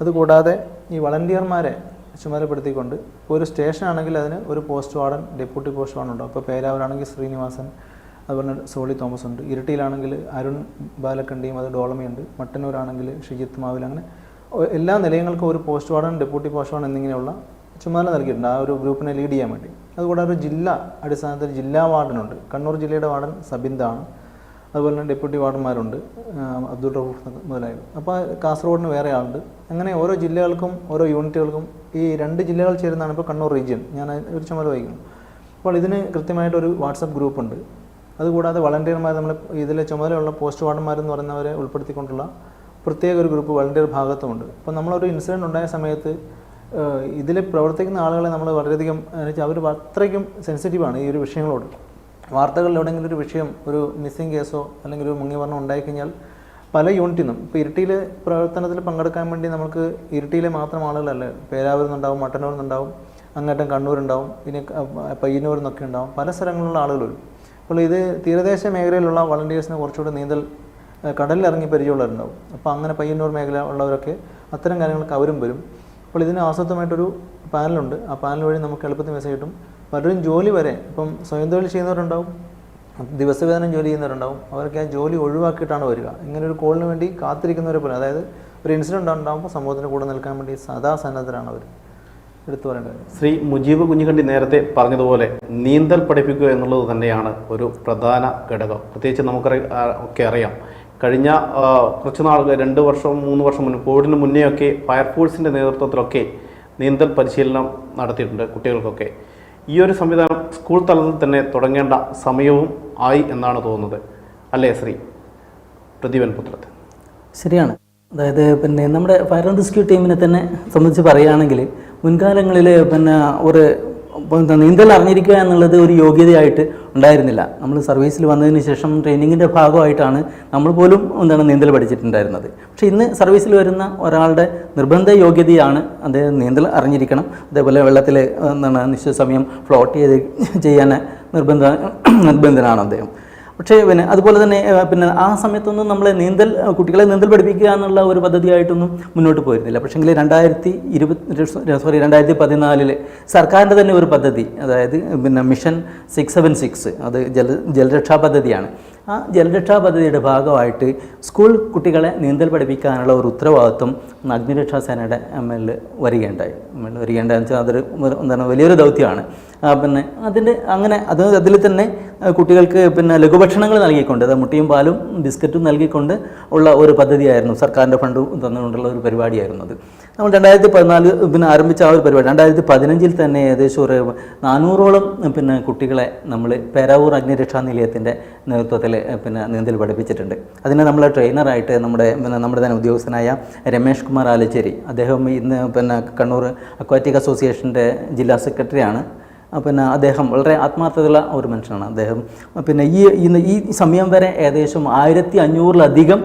അതുകൂടാതെ ഈ വളണ്ടിയർമാരെ ചുമതലപ്പെടുത്തിക്കൊണ്ട് ഒരു സ്റ്റേഷൻ ആണെങ്കിൽ അതിന് ഒരു post warden, deputy post warden ഉണ്ടാവും. ഇപ്പോൾ പേരാവൂരാണെങ്കിൽ ശ്രീനിവാസൻ, അതുപോലെ സോളി തോമസ് ഉണ്ട്. ഇരിട്ടിയിലാണെങ്കിൽ അരുൺ ബാലക്കണ്ടിയും അത് ഡോളമയുണ്ട്. മട്ടന്നൂരാണെങ്കിൽ ഷിജിത്ത് മാവിൽ. അങ്ങനെ എല്ലാ നിലയങ്ങൾക്കും ഒരു post warden, deputy post warden എന്നിങ്ങനെയുള്ള ചുമതല നൽകിയിട്ടുണ്ട് ആ ഒരു ഗ്രൂപ്പിനെ ലീഡ് ചെയ്യാൻ വേണ്ടി. അതുകൂടാതെ ഒരു ജില്ലാ അടിസ്ഥാനത്തിൽ ജില്ലാ വാർഡനുണ്ട്. കണ്ണൂർ ജില്ലയുടെ വാർഡൻ സബിന്ദാണ്. അതുപോലെ തന്നെ ഡെപ്യൂട്ടി വാർഡന്മാരുണ്ട്, അബ്ദുൾ റഹൂഫ് മുതലായവർ. അപ്പോൾ കാസർഗോഡിന് വേറെ ആളുണ്ട്. അങ്ങനെ ഓരോ ജില്ലകൾക്കും ഓരോ യൂണിറ്റുകൾക്കും ഈ 2 ജില്ലകൾ ചേരുന്നതാണ് ഇപ്പോൾ കണ്ണൂർ റീജിയൻ. ഞാൻ ഒരു ചുമതല വഹിക്കുന്നു. അപ്പോൾ ഇതിന് കൃത്യമായിട്ടൊരു വാട്സപ്പ് ഗ്രൂപ്പുണ്ട്. അതുകൂടാതെ വളണ്ടിയർമാർ, നമ്മൾ ഇതിലെ ചുമതലയുള്ള പോസ്റ്റ് വാർഡന്മാരെന്ന് പറയുന്നവരെ ഉൾപ്പെടുത്തിക്കൊണ്ടുള്ള പ്രത്യേക ഒരു ഗ്രൂപ്പ് വളണ്ടിയർ ഭാഗത്തുമുണ്ട്. അപ്പോൾ നമ്മളൊരു ഇൻസിഡൻറ്റ് ഉണ്ടായ സമയത്ത് ഇതിൽ പ്രവർത്തിക്കുന്ന ആളുകളെ നമ്മൾ വളരെയധികം അവർ അത്രയ്ക്കും സെൻസിറ്റീവാണ് ഈ ഒരു വിഷയങ്ങളോട്. വാർത്തകളിൽ എവിടെയെങ്കിലും ഒരു വിഷയം, ഒരു മിസ്സിംഗ് കേസോ അല്ലെങ്കിൽ ഒരു മുങ്ങിമരണം ഉണ്ടായിക്കഴിഞ്ഞാൽ പല യൂണിറ്റിൽ നിന്നും ഇപ്പോൾ ഇരിട്ടിയിൽ പ്രവർത്തനത്തിൽ പങ്കെടുക്കാൻ വേണ്ടി നമുക്ക് ഇരിട്ടിയിലെ മാത്രം ആളുകളല്ല, പേരാവൂരിൽ നിന്നുണ്ടാവും, മട്ടന്നൂരിൽ നിന്നുണ്ടാവും, അങ്ങേറ്റം കണ്ണൂരുണ്ടാവും, ഇനി പയ്യന്നൂരിൽ നിന്നൊക്കെ ഉണ്ടാവും, പല സ്ഥലങ്ങളിലുള്ള ആളുകൾ വരും. അപ്പോൾ ഇത് തീരദേശ മേഖലയിലുള്ള വളണ്ടിയേഴ്സിന് കുറച്ചുകൂടി നീന്തൽ കടലിലിറങ്ങി പരിചയമുള്ളവരുണ്ടാവും. അപ്പോൾ അങ്ങനെ പയ്യന്നൂർ മേഖല ഉള്ളവരൊക്കെ അത്തരം കാര്യങ്ങൾക്ക് അവരും വരും. അപ്പോൾ ഇതിന് ആസൂത്രിതമായിട്ടൊരു പാനലുണ്ട്. ആ പാനൽ വഴി നമുക്ക് എളുപ്പത്തിൽ മെസ്സേജ് കിട്ടും. പലരും ജോലി വരെ ഇപ്പം സ്വയം തൊഴിൽ ചെയ്യുന്നവരുണ്ടാവും, ദിവസവേതനം ജോലി ചെയ്യുന്നവരുണ്ടാവും. അവർക്ക് ആ ജോലി ഒഴിവാക്കിയിട്ടാണ് വരിക. ഇങ്ങനെ ഒരു കോളിന് വേണ്ടി കാത്തിരിക്കുന്നവരെ പോലെ, അതായത് ഒരു ഇൻസിഡൻറ്റ് ഉണ്ടാകുമ്പോൾ സമൂഹത്തിന് കൂടെ നിൽക്കാൻ വേണ്ടി സദാ സന്നദ്ധരാണ് അവർ. എടുത്തു പറയേണ്ടത് ശ്രീ മുജീബ് കുഞ്ഞിക്കണ്ടി നേരത്തെ പറഞ്ഞതുപോലെ നീന്തൽ പഠിപ്പിക്കുക എന്നുള്ളത് തന്നെയാണ് ഒരു പ്രധാന ഘടകം. പ്രത്യേകിച്ച് ഒക്കെ അറിയാം, കഴിഞ്ഞ കുറച്ച് നാൾ 2 വർഷം 3 വർഷം മുന്നേ, കോവിഡിന് മുന്നേയൊക്കെ ഫയർഫോഴ്സിൻ്റെ നേതൃത്വത്തിലൊക്കെ നീന്തൽ പരിശീലനം നടത്തിയിട്ടുണ്ട് കുട്ടികൾക്കൊക്കെ. ഈ ഒരു സംവിധാനം സ്കൂൾ തലത്തിൽ തന്നെ തുടങ്ങേണ്ട സമയവും ആയി എന്നാണ് തോന്നുന്നത്, അല്ലേ ശ്രീ പ്രദീപൻ പുത്രത്ത്? ശരിയാണ്. അതായത് പിന്നെ നമ്മുടെ ഫയർ ആൻഡ് റെസ്ക്യൂ ടീമിനെ തന്നെ സംബന്ധിച്ച് പറയുകയാണെങ്കിൽ മുൻകാലങ്ങളിൽ പിന്നെ ഒരു നീന്തൽ അറിഞ്ഞിരിക്കുക എന്നുള്ളത് ഒരു യോഗ്യതയായിട്ട് ഉണ്ടായിരുന്നില്ല. നമ്മൾ സർവീസിൽ വന്നതിന് ശേഷം ട്രെയിനിങ്ങിൻ്റെ ഭാഗമായിട്ടാണ് നമ്മൾ പോലും നീന്തൽ പഠിച്ചിട്ടുണ്ടായിരുന്നത്. പക്ഷേ ഇന്ന് സർവീസിൽ വരുന്ന ഒരാളുടെ നിർബന്ധ യോഗ്യതയാണ് അദ്ദേഹം നീന്തൽ അറിഞ്ഞിരിക്കണം. അതേപോലെ വെള്ളത്തിൽ നിശ്ചിത സമയം ഫ്ലോട്ട് ചെയ്യാൻ നിർബന്ധനാണ് അദ്ദേഹം. പക്ഷേ പിന്നെ അതുപോലെ തന്നെ പിന്നെ ആ സമയത്തൊന്നും നമ്മൾ കുട്ടികളെ നീന്തൽ പഠിപ്പിക്കുക എന്നുള്ള ഒരു പദ്ധതിയായിട്ടൊന്നും മുന്നോട്ട് പോയിരുന്നില്ല. പക്ഷേങ്കിൽ 2014 സർക്കാരിൻ്റെ തന്നെ ഒരു പദ്ധതി, അതായത് പിന്നെ മിഷൻ 676, അത് ജലരക്ഷാ പദ്ധതിയാണ്. ആ ജലരക്ഷാ പദ്ധതിയുടെ ഭാഗമായിട്ട് സ്കൂൾ കുട്ടികളെ നീന്തൽ പഠിപ്പിക്കാനുള്ള ഒരു ഉത്തരവാദിത്വം അഗ്നിരക്ഷാ സേനയുടെ മേലിൽ വരികയുണ്ടായെന്ന് വെച്ചാൽ അതൊരു വലിയൊരു ദൗത്യമാണ്. പിന്നെ അതിൽ തന്നെ കുട്ടികൾക്ക് പിന്നെ ലഘുഭക്ഷണങ്ങൾ നൽകിക്കൊണ്ട്, അത് മുട്ടയും പാലും ബിസ്ക്കറ്റും നൽകിക്കൊണ്ട് ഉള്ള ഒരു പദ്ധതിയായിരുന്നു, സർക്കാരിൻ്റെ ഫണ്ട് തന്നുകൊണ്ടുള്ള ഒരു പരിപാടിയായിരുന്നു അത്. നമ്മൾ 2014 പിന്നെ ആരംഭിച്ച ആ ഒരു പരിപാടി 2015 തന്നെ ഏകദേശം ഒരു 400ഓളം പിന്നെ കുട്ടികളെ നമ്മൾ പേരാവൂർ അഗ്നിരക്ഷാ നിലയത്തിൻ്റെ നേതൃത്വത്തിൽ പിന്നെ നീന്തൽ പഠിപ്പിച്ചിട്ടുണ്ട്. അതിന് നമ്മൾ ട്രെയിനറായിട്ട് നമ്മുടെ തന്നെ ഉദ്യോഗസ്ഥനായ രമേഷ് കുമാർ ആലച്ചേരി, അദ്ദേഹം ഇന്ന് പിന്നെ കണ്ണൂർ അക്വാറ്റിക് അസോസിയേഷൻ്റെ ജില്ലാ സെക്രട്ടറിയാണ്. പിന്നെ അദ്ദേഹം വളരെ ആത്മാർത്ഥതയുള്ള ഒരു മനുഷ്യനാണ് അദ്ദേഹം. പിന്നെ ഈ സമയം വരെ ഏകദേശം 1500-ലധികം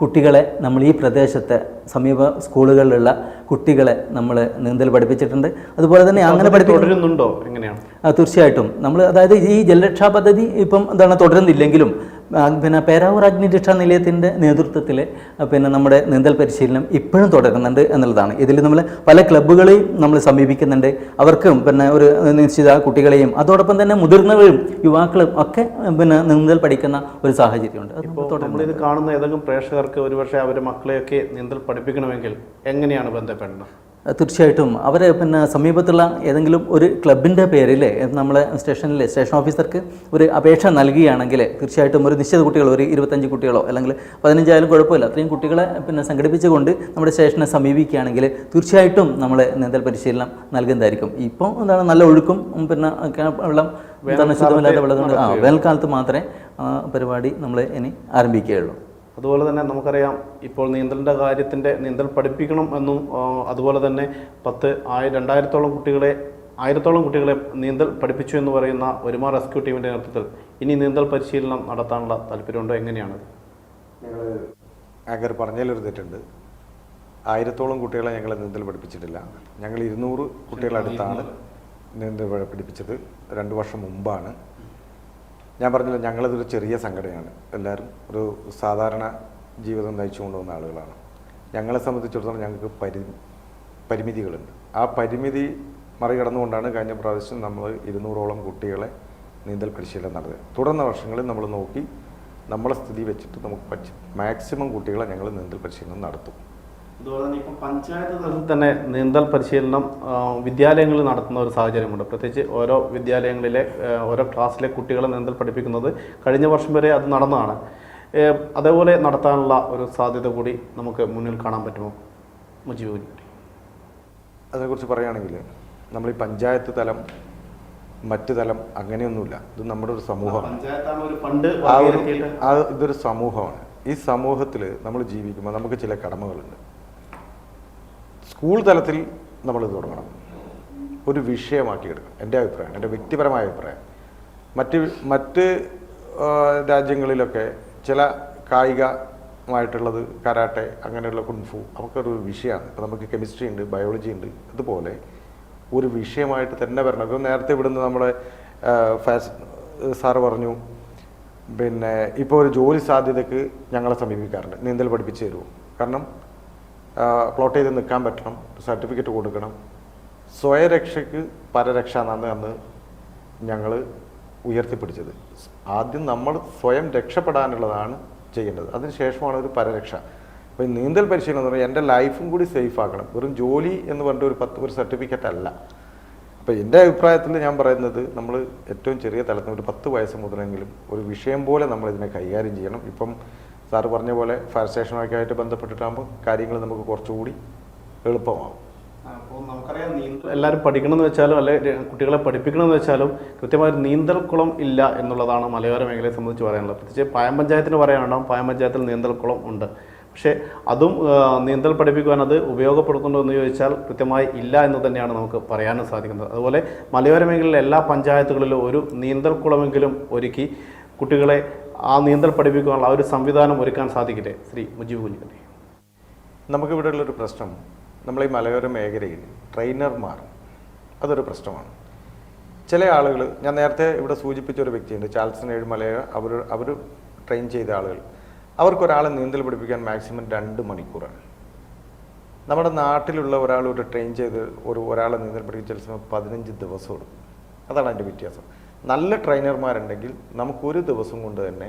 കുട്ടികളെ നമ്മൾ ഈ പ്രദേശത്തെ സമീപ സ്കൂളുകളിലുള്ള കുട്ടികളെ നമ്മൾ നീന്തൽ പഠിപ്പിച്ചിട്ടുണ്ട്. അതുപോലെ തന്നെ അങ്ങനെ തുടരുന്നുണ്ടോ എങ്ങനെയാണ്? തീർച്ചയായിട്ടും നമ്മൾ അതായത് ഈ ജലരക്ഷാ പദ്ധതി ഇപ്പം തുടരുന്നില്ലെങ്കിലും പിന്നെ പേരാവൂർ അഗ്നിരക്ഷാ നിലയത്തിൻ്റെ നേതൃത്വത്തിൽ പിന്നെ നമ്മുടെ നീന്തൽ പരിശീലനം ഇപ്പോഴും തുടരുന്നുണ്ട് എന്നുള്ളതാണ്. ഇതിൽ നമ്മൾ പല ക്ലബ്ബുകളെയും നമ്മൾ സമീപിക്കുന്നുണ്ട്. അവർക്കും പിന്നെ ഒരു നിശ്ചിത കുട്ടികളെയും അതോടൊപ്പം തന്നെ മുതിർന്നവരും യുവാക്കളും ഒക്കെ പിന്നെ നീന്തൽ പഠിക്കുന്ന ഒരു സാഹചര്യമുണ്ട്. ഇപ്പോൾ നമ്മളിത് കാണുന്ന ഏതെങ്കിലും പ്രേക്ഷകർക്ക് ഒരുപക്ഷെ അവരുടെ മക്കളെയൊക്കെ നീന്തൽ പഠിപ്പിക്കണമെങ്കിൽ എങ്ങനെയാണ് ബന്ധപ്പെടുന്നത്? തീർച്ചയായിട്ടും അവർ പിന്നെ സമീപത്തുള്ള ഏതെങ്കിലും ഒരു ക്ലബിൻ്റെ പേരിൽ നമ്മളെ സ്റ്റേഷൻ ഓഫീസർക്ക് ഒരു അപേക്ഷ നൽകുകയാണെങ്കിൽ തീർച്ചയായിട്ടും ഒരു നിശ്ചിത കുട്ടികൾ ഒരു 25 കുട്ടികളോ അല്ലെങ്കിൽ 15 ആയാലും കുഴപ്പമില്ല, അത്രയും കുട്ടികളെ പിന്നെ സംഘടിപ്പിച്ചുകൊണ്ട് നമ്മുടെ സ്റ്റേഷനെ സമീപിക്കുകയാണെങ്കിൽ തീർച്ചയായിട്ടും നമ്മൾ നീന്തൽ പരിശീലനം നൽകുന്നതായിരിക്കും. ഇപ്പോൾ നല്ല ഒഴുക്കും പിന്നെ വെള്ളം ശുദ്ധമില്ലാത്ത വെള്ളം വേനൽക്കാലത്ത് മാത്രമേ പരിപാടി നമ്മൾ ഇനി ആരംഭിക്കുകയുള്ളൂ. അതുപോലെ തന്നെ നമുക്കറിയാം ഇപ്പോൾ നീന്തലിൻ്റെ കാര്യത്തിൻ്റെ നീന്തൽ പഠിപ്പിക്കണം എന്നും അതുപോലെ തന്നെ 2000-ഓളം കുട്ടികളെ നീന്തൽ പഠിപ്പിച്ചു എന്ന് പറയുന്ന ഒരുമാ റെസ്ക്യൂ ടീമിൻ്റെ നേതൃത്വത്തിൽ ഇനി നീന്തൽ പരിശീലനം നടത്താനുള്ള താല്പര്യമുണ്ടോ? എങ്ങനെയാണത്? ഞങ്ങൾ ആങ്കർ പറഞ്ഞതിലൊരു തെറ്റുണ്ട്. 1000-ഓളം കുട്ടികളെ ഞങ്ങൾ നീന്തൽ പഠിപ്പിച്ചിട്ടില്ല. ഞങ്ങൾ 200 കുട്ടികളടുത്താണ് നീന്തൽ പഠിപ്പിച്ചത്. 2 വർഷം മുമ്പാണ്. ഞാൻ പറഞ്ഞില്ല, ഞങ്ങളതൊരു ചെറിയ സംഘടനയാണ്. എല്ലാവരും ഒരു സാധാരണ ജീവിതം നയിച്ചു കൊണ്ടുവന്ന ആളുകളാണ്. ഞങ്ങളെ സംബന്ധിച്ചിടത്തോളം ഞങ്ങൾക്ക് പരിമിതികളുണ്ട്. ആ പരിമിതി മറികടന്നുകൊണ്ടാണ് കഴിഞ്ഞ പ്രാവശ്യം നമ്മൾ 200-ഓളം കുട്ടികളെ നീന്തൽ പരിശീലനം നടത്തുക. തുടർന്ന വർഷങ്ങളിൽ നമ്മൾ നോക്കി നമ്മളെ സ്ഥിതി വെച്ചിട്ട് നമുക്ക് മാക്സിമം കുട്ടികളെ ഞങ്ങൾ നീന്തൽ പരിശീലനം നടത്തും. അതുപോലെ തന്നെ ഇപ്പം പഞ്ചായത്ത് തലത്തിൽ തന്നെ നീന്തൽ പരിശീലനം വിദ്യാലയങ്ങളിൽ നടത്തുന്ന ഒരു സാഹചര്യമുണ്ട്. പ്രത്യേകിച്ച് ഓരോ വിദ്യാലയങ്ങളിലെ ഓരോ ക്ലാസ്സിലെ കുട്ടികളെ നീന്തൽ പഠിപ്പിക്കുന്നത് കഴിഞ്ഞ വർഷം വരെ അത് നടന്നതാണ്. അതേപോലെ നടത്താനുള്ള ഒരു സാധ്യത കൂടി നമുക്ക് മുന്നിൽ കാണാൻ പറ്റുമോ മുജീബ്? അതിനെക്കുറിച്ച് പറയുകയാണെങ്കിൽ നമ്മൾ ഈ പഞ്ചായത്ത് തലം മറ്റ് തലം അങ്ങനെയൊന്നുമില്ല. ഇത് നമ്മുടെ ഒരു സമൂഹമാണ്. ഇതൊരു സമൂഹമാണ്. ഈ സമൂഹത്തിൽ നമ്മൾ ജീവിക്കുമ്പോൾ നമുക്ക് ചില കടമകളുണ്ട്. സ്കൂൾ തലത്തിൽ നമ്മളിത് തുടങ്ങണം, ഒരു വിഷയമാക്കി എടുക്കണം. എൻ്റെ അഭിപ്രായം, എൻ്റെ വ്യക്തിപരമായ അഭിപ്രായം. മറ്റ് രാജ്യങ്ങളിലൊക്കെ ചില കായികമായിട്ടുള്ളത് കരാട്ടെ, അങ്ങനെയുള്ള കുൻഫു, നമുക്കൊരു വിഷയമാണ്. ഇപ്പോൾ നമുക്ക് കെമിസ്ട്രി ഉണ്ട്, ബയോളജി ഉണ്ട്. അതുപോലെ ഒരു വിഷയമായിട്ട് തന്നെ വരണം. ഇപ്പോൾ നേരത്തെ ഇവിടുന്ന് നമ്മുടെ സാറ് പറഞ്ഞു, പിന്നെ ഇപ്പോൾ ഒരു ജോലി സാധ്യതയ്ക്ക് ഞങ്ങളെ സമീപിക്കാറുണ്ട്, നീന്തൽ പഠിപ്പിച്ച് തരുമോ? കാരണം പ്ലോട്ട് ചെയ്ത് നിൽക്കാൻ പറ്റണം, സർട്ടിഫിക്കറ്റ് കൊടുക്കണം. സ്വയരക്ഷയ്ക്ക് പരരക്ഷ എന്നാണ് അന്ന് ഞങ്ങൾ ഉയർത്തിപ്പിടിച്ചത്. ആദ്യം നമ്മൾ സ്വയം രക്ഷപ്പെടാനുള്ളതാണ് ചെയ്യേണ്ടത്, അതിനുശേഷമാണ് ഒരു പരരക്ഷ. അപ്പോൾ ഈ നീന്തൽ പരിശീലനം എന്ന് പറഞ്ഞാൽ എൻ്റെ ലൈഫും കൂടി സേഫ് ആക്കണം. വെറും ജോലി എന്ന് പറഞ്ഞിട്ട് ഒരു സർട്ടിഫിക്കറ്റ് അല്ല. അപ്പോൾ എൻ്റെ അഭിപ്രായത്തിൽ ഞാൻ പറയുന്നത്, നമ്മൾ ഏറ്റവും ചെറിയ തലത്തിൽ ഒരു 10 വയസ്സ് മുതലെങ്കിലും ഒരു വിഷയം പോലെ നമ്മളിതിനെ കൈകാര്യം ചെയ്യണം. ഇപ്പം സാറ് പറഞ്ഞ പോലെ ഫയർ സ്റ്റേഷനൊക്കെ ആയിട്ട് ബന്ധപ്പെട്ടിട്ടാകുമ്പോൾ കാര്യങ്ങൾ നമുക്ക് കുറച്ചുകൂടി എളുപ്പമാകും. അപ്പോൾ നമുക്കറിയാം, എല്ലാവരും പഠിക്കണമെന്ന് വെച്ചാലും അല്ലെ കുട്ടികളെ പഠിപ്പിക്കണമെന്ന് വെച്ചാലും കൃത്യമായ ഒരു നീന്തൽക്കുളം ഇല്ല എന്നുള്ളതാണ് മലയോര മേഖലയെ സംബന്ധിച്ച് പറയാനുള്ളത്. പ്രത്യേകിച്ച് പായം പഞ്ചായത്തിന് പറയാനുണ്ടാവും, പായം പഞ്ചായത്തിൽ നീന്തൽക്കുളം ഉണ്ട്. പക്ഷേ അതും നീന്തൽ പഠിപ്പിക്കുവാൻ അത് ഉപയോഗപ്പെടുത്തുന്നുണ്ടോ എന്ന് ചോദിച്ചാൽ കൃത്യമായി ഇല്ല എന്ന് തന്നെയാണ് നമുക്ക് പറയാനും സാധിക്കുന്നത്. അതുപോലെ മലയോര മേഖലയിലെ എല്ലാ പഞ്ചായത്തുകളിലും ഒരു നീന്തൽക്കുളമെങ്കിലും ഒരുക്കി കുട്ടികളെ ആ നീന്തൽ പഠിപ്പിക്കാനുള്ള ആ ഒരു സംവിധാനം ഒരുക്കാൻ സാധിക്കില്ലേ ശ്രീ മുജീബ് കുഞ്ഞിക്കണ്ടി? നമുക്കിവിടെ ഉള്ളൊരു പ്രശ്നം, നമ്മൾ ഈ മലയോര മേഖലയിൽ ട്രെയിനർമാർ അതൊരു പ്രശ്നമാണ്. ചില ആളുകൾ, ഞാൻ നേരത്തെ ഇവിടെ സൂചിപ്പിച്ച ഒരു വ്യക്തിയുണ്ട്, ചാൾസൺ ഏഴുമലയ, അവർ ട്രെയിൻ ചെയ്ത ആളുകൾ, അവർക്കൊരാളെ നീന്തൽ പഠിപ്പിക്കാൻ മാക്സിമം 2 മണിക്കൂറാണ്. നമ്മുടെ നാട്ടിലുള്ള ഒരാൾ ഒരു ട്രെയിൻ ചെയ്ത് ഒരാളെ നീന്തൽ പഠിപ്പിച്ച ചില സമയം 15 ദിവസം എടുക്കും. അതാണ് അതിൻ്റെ വ്യത്യാസം. നല്ല ട്രെയിനർമാരുണ്ടെങ്കിൽ നമുക്കൊരു ദിവസം കൊണ്ട് തന്നെ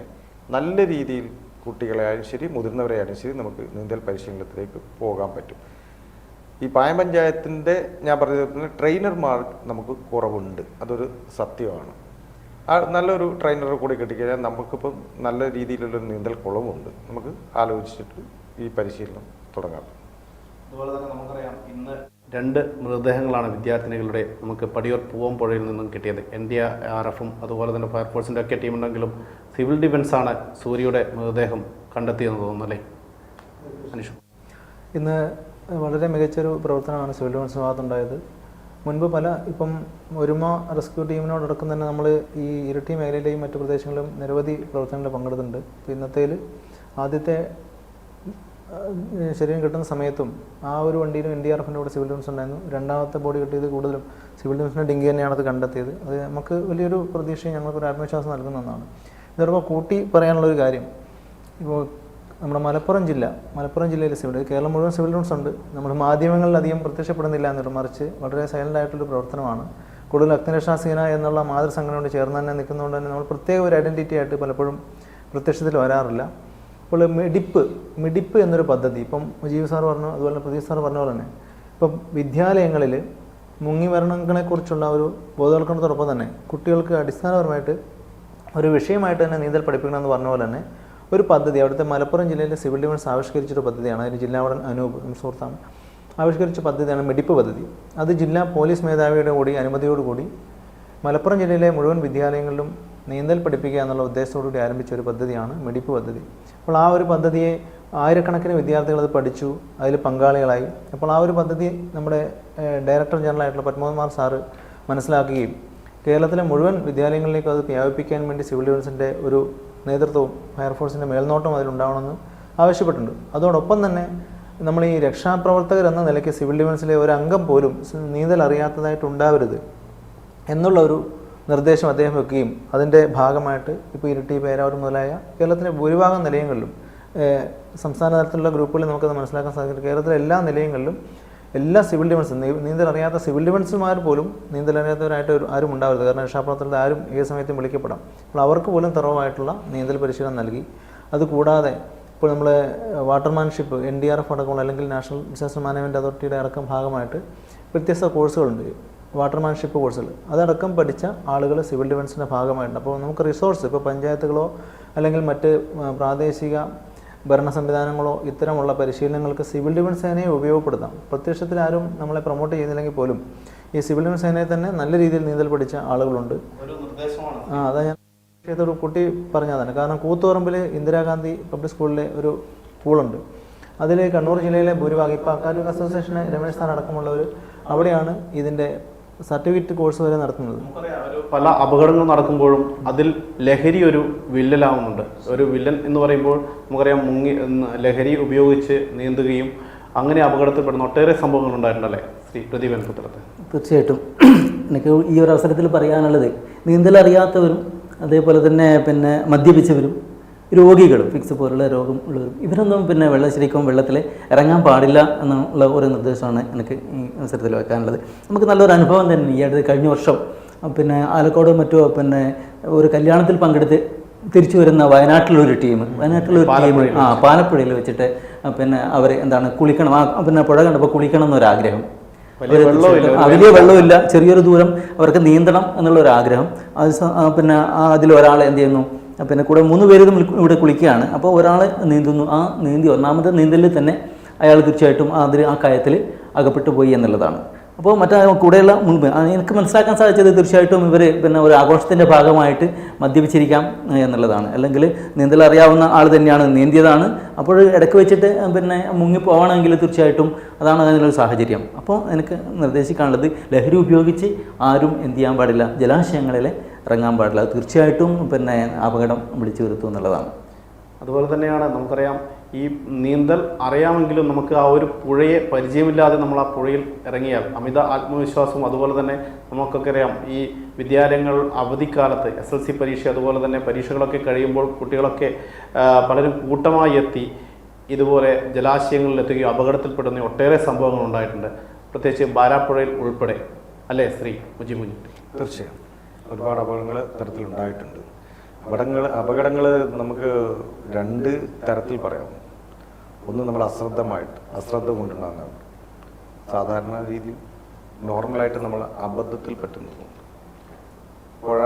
നല്ല രീതിയിൽ കുട്ടികളെയായാലും ശരി മുതിർന്നവരെയായാലും ശരി നമുക്ക് നീന്തൽ പരിശീലനത്തിലേക്ക് പോകാൻ പറ്റും. ഈ പായം പഞ്ചായത്തിൻ്റെ ഞാൻ പറഞ്ഞ ട്രെയിനർമാർ നമുക്ക് കുറവുണ്ട്, അതൊരു സത്യമാണ്. നല്ലൊരു ട്രെയിനറെ കൂടി കിട്ടിക്കഴിഞ്ഞാൽ നമുക്കിപ്പം നല്ല രീതിയിലുള്ളൊരു നീന്തൽ കുളമുണ്ട്. നമുക്ക് ആലോചിച്ചിട്ട് ഈ പരിശീലനം തുടങ്ങാം. അതുപോലെ തന്നെ നമുക്കറിയാം, ഇന്ന് 2 മൃതദേഹങ്ങളാണ് വിദ്യാർത്ഥിനികളുടെ നമുക്ക് പടിയൂർ പൂവംപുഴയിൽ നിന്നും കിട്ടിയത്. NDRFും അതുപോലെ തന്നെ ഫയർഫോഴ്സിൻ്റെ ഒക്കെ ടീമുണ്ടെങ്കിലും സിവിൽ ഡിഫൻസാണ് സൂര്യയുടെ മൃതദേഹം കണ്ടെത്തിയെന്ന് തോന്നുന്നു, അല്ലേ അനീഷ്? ഇന്ന് വളരെ മികച്ചൊരു പ്രവർത്തനമാണ് സിവിൽ ഡിഫൻസ് ഭാഗത്തുണ്ടായത്. മുൻപ് ഇപ്പം ഒരുമ റെസ്ക്യൂ ടീമിനോടൊപ്പം തന്നെ നമ്മൾ ഈ ഇരിട്ടി മേഖലയിലെയും മറ്റു പ്രദേശങ്ങളിലും നിരവധി പ്രവർത്തനങ്ങളിൽ പങ്കെടുത്തിട്ടുണ്ട്. അപ്പോൾ ഇന്നത്തേൽ ആദ്യത്തെ ശരീരം കിട്ടുന്ന സമയത്തും ആ ഒരു വണ്ടിയിലും NDRFൻ്റെ കൂടെ സിവിൽ ഡിഫൻസ് ഉണ്ടായിരുന്നു. രണ്ടാമത്തെ ബോഡി കിട്ടിയത് കൂടുതലും സിവിൽ ഡിഫൻസിൻ്റെ ഡിങ്കി തന്നെയാണ് അത് കണ്ടെത്തിയത്. അത് നമുക്ക് വലിയൊരു പ്രതീക്ഷയും ഞങ്ങൾക്കൊരു ആത്മവിശ്വാസം നൽകുന്ന ഒന്നാണ്. ഇതോടൊപ്പം കൂട്ടി പറയാനുള്ളൊരു കാര്യം, ഇപ്പോൾ നമ്മുടെ മലപ്പുറം ജില്ലയിലെ കേരളം മുഴുവൻ സിവിൽ ഡിഫൻസ് ഉണ്ട്. നമ്മുടെ മാധ്യമങ്ങളിൽ അധികം പ്രത്യക്ഷപ്പെടുന്നില്ല എന്നിട്ട് മറിച്ച് വളരെ സൈലൻ്റ് ആയിട്ടുള്ളൊരു പ്രവർത്തനമാണ്. കൂടുതൽ അഗ്നിരക്ഷാസേന എന്നുള്ള മാതൃസംഘടനയോട് ചേർന്ന് തന്നെ നിൽക്കുന്നതുകൊണ്ട് തന്നെ നമ്മൾ പ്രത്യേക ഒരു ഐഡൻറ്റിറ്റി ആയിട്ട് പലപ്പോഴും പ്രത്യക്ഷത്തിൽ വരാറില്ല. അപ്പോൾ മിഡിപ്പ് എന്നൊരു പദ്ധതി ഇപ്പം മുജീബ് സാർ പറഞ്ഞു, അതുപോലെ പ്രദീപ് സാർ പറഞ്ഞ പോലെ തന്നെ ഇപ്പം വിദ്യാലയങ്ങളിൽ മുങ്ങിമരണങ്ങളെക്കുറിച്ചുള്ള ഒരു ബോധവൽക്കരണത്തോടൊപ്പം തന്നെ കുട്ടികൾക്ക് അടിസ്ഥാനപരമായിട്ട് ഒരു വിഷയമായിട്ട് തന്നെ നീന്തൽ പഠിപ്പിക്കണമെന്ന് പറഞ്ഞ പോലെ തന്നെ ഒരു പദ്ധതി അവിടുത്തെ മലപ്പുറം ജില്ലയിലെ സിവിൽ ഡിഫൻസ് ആവിഷ്കരിച്ചൊരു പദ്ധതിയാണ്. അതിന് ജില്ലാ വാർഡൻ അനൂപ് സുഹൃത്താണ് ആവിഷ്കരിച്ച പദ്ധതിയാണ് മിഡിപ്പ് പദ്ധതി. അത് ജില്ലാ പോലീസ് മേധാവിയുടെ കൂടി അനുമതിയോടുകൂടി മലപ്പുറം ജില്ലയിലെ മുഴുവൻ വിദ്യാലയങ്ങളിലും നീന്തൽ പഠിപ്പിക്കുക എന്നുള്ള ഉദ്ദേശത്തോടുകൂടി ആരംഭിച്ച ഒരു പദ്ധതിയാണ് മിഡിപ്പ് പദ്ധതി. അപ്പോൾ ആ ഒരു പദ്ധതിയെ ആയിരക്കണക്കിന് വിദ്യാർത്ഥികൾ അത് പഠിച്ചു, അതിൽ പങ്കാളികളായി. അപ്പോൾ ആ ഒരു പദ്ധതി നമ്മുടെ ഡയറക്ടർ ജനറൽ ആയിട്ടുള്ള പത്മകുമാർ സാറ് മനസ്സിലാക്കുകയും കേരളത്തിലെ മുഴുവൻ വിദ്യാലയങ്ങളിലേക്ക് അത് വ്യാപിപ്പിക്കാൻ വേണ്ടി സിവിൽ ഡിഫൻസിൻ്റെ ഒരു നേതൃത്വവും ഫയർഫോഴ്സിൻ്റെ മേൽനോട്ടവും അതിലുണ്ടാവണമെന്ന് ആവശ്യപ്പെട്ടിട്ടുണ്ട്. അതോടൊപ്പം തന്നെ നമ്മൾ ഈ രക്ഷാപ്രവർത്തകർ എന്ന നിലയ്ക്ക് സിവിൽ ഡിഫൻസിലെ ഒരു അംഗം പോലും നീന്തൽ അറിയാത്തതായിട്ടുണ്ടാവരുത് എന്നുള്ള ഒരു നിർദ്ദേശം അദ്ദേഹം വെക്കുകയും അതിൻ്റെ ഭാഗമായിട്ട് ഇപ്പോൾ ഇരിട്ടി, പേരാവൂർ മുതലായ കേരളത്തിലെ ഭൂരിഭാഗം നിലയങ്ങളിലും സംസ്ഥാന തലത്തിലുള്ള ഗ്രൂപ്പുകളിൽ നമുക്കത് മനസ്സിലാക്കാൻ സാധിക്കും. കേരളത്തിലെ എല്ലാ നിലയങ്ങളിലും എല്ലാ സിവിൽ ഡിഫൻസും നീന്തൽ അറിയാത്ത സിവിൽ ഡിഫൻസുമാർ പോലും നീന്തൽ അറിയാത്തവരായിട്ട് ആരും ഉണ്ടാവരുത്. കാരണം രക്ഷാപ്രവർത്തനത്തിൽ ആരും ഏത് സമയത്തും വിളിക്കപ്പെടാം. അപ്പോൾ അവർക്ക് പോലും തറവായിട്ടുള്ള നീന്തൽ പരിശീലനം നൽകി. അതുകൂടാതെ ഇപ്പോൾ നമ്മൾ വാട്ടർമാൻഷിപ്പ് NDRF അടക്കമുള്ള അല്ലെങ്കിൽ നാഷണൽ ഡിസാസ്റ്റർ മാനേജ്മെൻറ്റ് അതോറിറ്റിയുടെ അടക്കം ഭാഗമായിട്ട് വ്യത്യസ്ത കോഴ്സുകളുണ്ട്, വാട്ടർമാൻഷിപ്പ് കോഴ്സുകൾ. അതടക്കം പഠിച്ച ആളുകൾ സിവിൽ ഡിഫൻസിൻ്റെ ഭാഗമായിട്ടുണ്ട്. അപ്പോൾ നമുക്ക് റിസോഴ്സ് ഇപ്പോൾ പഞ്ചായത്തുകളോ അല്ലെങ്കിൽ മറ്റ് പ്രാദേശിക ഭരണ സംവിധാനങ്ങളോ ഇത്തരമുള്ള പരിശീലനങ്ങൾക്ക് സിവിൽ ഡിഫൻസ് സേനയെ ഉപയോഗപ്പെടുത്താം. പ്രത്യക്ഷത്തിൽ ആരും നമ്മളെ പ്രൊമോട്ട് ചെയ്യുന്നില്ലെങ്കിൽ പോലും ഈ സിവിൽ ഡിഫൻസ് സേനയെ തന്നെ നല്ല രീതിയിൽ നീന്തൽ പഠിച്ച ആളുകളുണ്ട്. അതാ ഞാൻ ഒരു കുട്ടി പറഞ്ഞതാണ്. കാരണം കൂത്തുപറമ്പിൽ ഇന്ദിരാഗാന്ധി പബ്ലിക് സ്കൂളിലെ ഒരു പൂളുണ്ട്. അതിൽ കണ്ണൂർ ജില്ലയിലെ ഭൂരിഭാഗം ഇപ്പോൾ അക്കാദമിക് അസോസിയേഷന് രമേശ് സാർ അടക്കമുള്ളവർ അവിടെയാണ് ഇതിൻ്റെ സർട്ടിഫിക്കറ്റ് കോഴ്സ് വരെ നടത്തുന്നത്. പല അപകടങ്ങൾ നടക്കുമ്പോഴും അതിൽ ലഹരി ഒരു വില്ലനാവുന്നുണ്ട്. ഒരു വില്ലൻ എന്ന് പറയുമ്പോൾ നമുക്കറിയാം ലഹരി ഉപയോഗിച്ച് നീന്തുകയും അങ്ങനെ അപകടത്തിൽപ്പെടുന്ന ഒട്ടേറെ സംഭവങ്ങൾ ഉണ്ടായിട്ടുണ്ടല്ലേ ശ്രീ പ്രദീപൻ പുത്രത്ത്? തീർച്ചയായിട്ടും എനിക്ക് ഈ ഒരു അവസരത്തിൽ പറയാനുള്ളത്, നീന്തൽ അറിയാത്തവരും അതേപോലെ തന്നെ മദ്യപിച്ചവരും രോഗികളും ഫിക്സ് പോലുള്ള രോഗം ഉള്ളവരും ഇവരൊന്നും ശരിക്കും വെള്ളത്തിൽ ഇറങ്ങാൻ പാടില്ല എന്നുള്ള ഒരു നിർദ്ദേശമാണ് എനിക്ക് ഈ അവസരത്തിൽ വെക്കാനുള്ളത്. നമുക്ക് നല്ലൊരു അനുഭവം തന്നെ ഈ അടുത്ത് കഴിഞ്ഞ വർഷം ആലക്കോട് മറ്റോ ഒരു കല്യാണത്തിൽ പങ്കെടുത്ത് തിരിച്ചു വരുന്ന വയനാട്ടിലൊരു ടീം പാലപ്പുഴയിൽ വെച്ചിട്ട് അവർ കുളിക്കണം, പുഴ കണ്ടപ്പോൾ കുളിക്കണം എന്നൊരാഗ്രഹം, വലിയ വെള്ളമില്ല, ചെറിയൊരു ദൂരം അവർക്ക് നീന്തണം എന്നുള്ളൊരാഗ്രഹം. അത് അതിലൊരാൾ എന്ത് ചെയ്യുന്നു, കൂടെ 3 പേര് ഇവിടെ കുളിക്കുകയാണ്. അപ്പോൾ ഒരാൾ നീന്തുന്നു. ആ ഒന്നാമത്തെ നീന്തലിൽ തന്നെ അയാൾ തീർച്ചയായിട്ടും ആ കയത്തിൽ അകപ്പെട്ടു പോയി എന്നുള്ളതാണ്. അപ്പോൾ കൂടെയുള്ള മുൻപ് എനിക്ക് മനസ്സിലാക്കാൻ സാധിച്ചത് തീർച്ചയായിട്ടും ഇവർ ഒരു ആഘോഷത്തിൻ്റെ ഭാഗമായിട്ട് മദ്യപിച്ചിരിക്കാം എന്നുള്ളതാണ്. അല്ലെങ്കിൽ നീന്തൽ അറിയാവുന്ന ആൾ തന്നെയാണ്, നീന്തിയതാണ്. അപ്പോൾ ഇടയ്ക്ക് വെച്ചിട്ട് മുങ്ങിപ്പോവണമെങ്കിൽ തീർച്ചയായിട്ടും അതാണ് അതിനൊരു സാഹചര്യം. അപ്പോൾ എനിക്ക് നിർദ്ദേശിക്കാനുള്ളത്, ലഹരി ഉപയോഗിച്ച് ആരും എന്ത് ചെയ്യാൻ പാടില്ല, ജലാശയങ്ങളിൽ ഇറങ്ങാൻ പാടില്ല. തീർച്ചയായിട്ടും അപകടം വിളിച്ചു വരുത്തും എന്നുള്ളതാണ്. അതുപോലെ തന്നെയാണ് നമുക്കറിയാം, ഈ നീന്തൽ അറിയാമെങ്കിലും നമുക്ക് ആ ഒരു പുഴയെ പരിചയമില്ലാതെ നമ്മൾ ആ പുഴയിൽ ഇറങ്ങിയാൽ അമിത ആത്മവിശ്വാസവും, അതുപോലെ തന്നെ നമുക്കൊക്കെ അറിയാം ഈ വിദ്യാലയങ്ങൾ അവധിക്കാലത്ത് SSLC പരീക്ഷ അതുപോലെ തന്നെ പരീക്ഷകളൊക്കെ കഴിയുമ്പോൾ കുട്ടികളൊക്കെ പലരും കൂട്ടമായി എത്തി ഇതുപോലെ ജലാശയങ്ങളിലെത്തുകയും അപകടത്തിൽപ്പെടുന്ന ഒട്ടേറെ സംഭവങ്ങൾ ഉണ്ടായിട്ടുണ്ട്, പ്രത്യേകിച്ച് ബാരാപ്പുഴയിൽ ഉൾപ്പെടെ, അല്ലേ ശ്രീ മുജീബ്? തീർച്ചയായും ഒരുപാട് അപകടങ്ങൾ തരത്തിലുണ്ടായിട്ടുണ്ട്. അപകടങ്ങൾ നമുക്ക് 2 തരത്തിൽ പറയാം. ഒന്ന് നമ്മൾ അശ്രദ്ധ കൊണ്ടുണ്ടാകുന്നതാണ്. സാധാരണ രീതിയിൽ നോർമലായിട്ട് നമ്മൾ അബദ്ധത്തിൽ പറ്റുന്നത്, പുഴ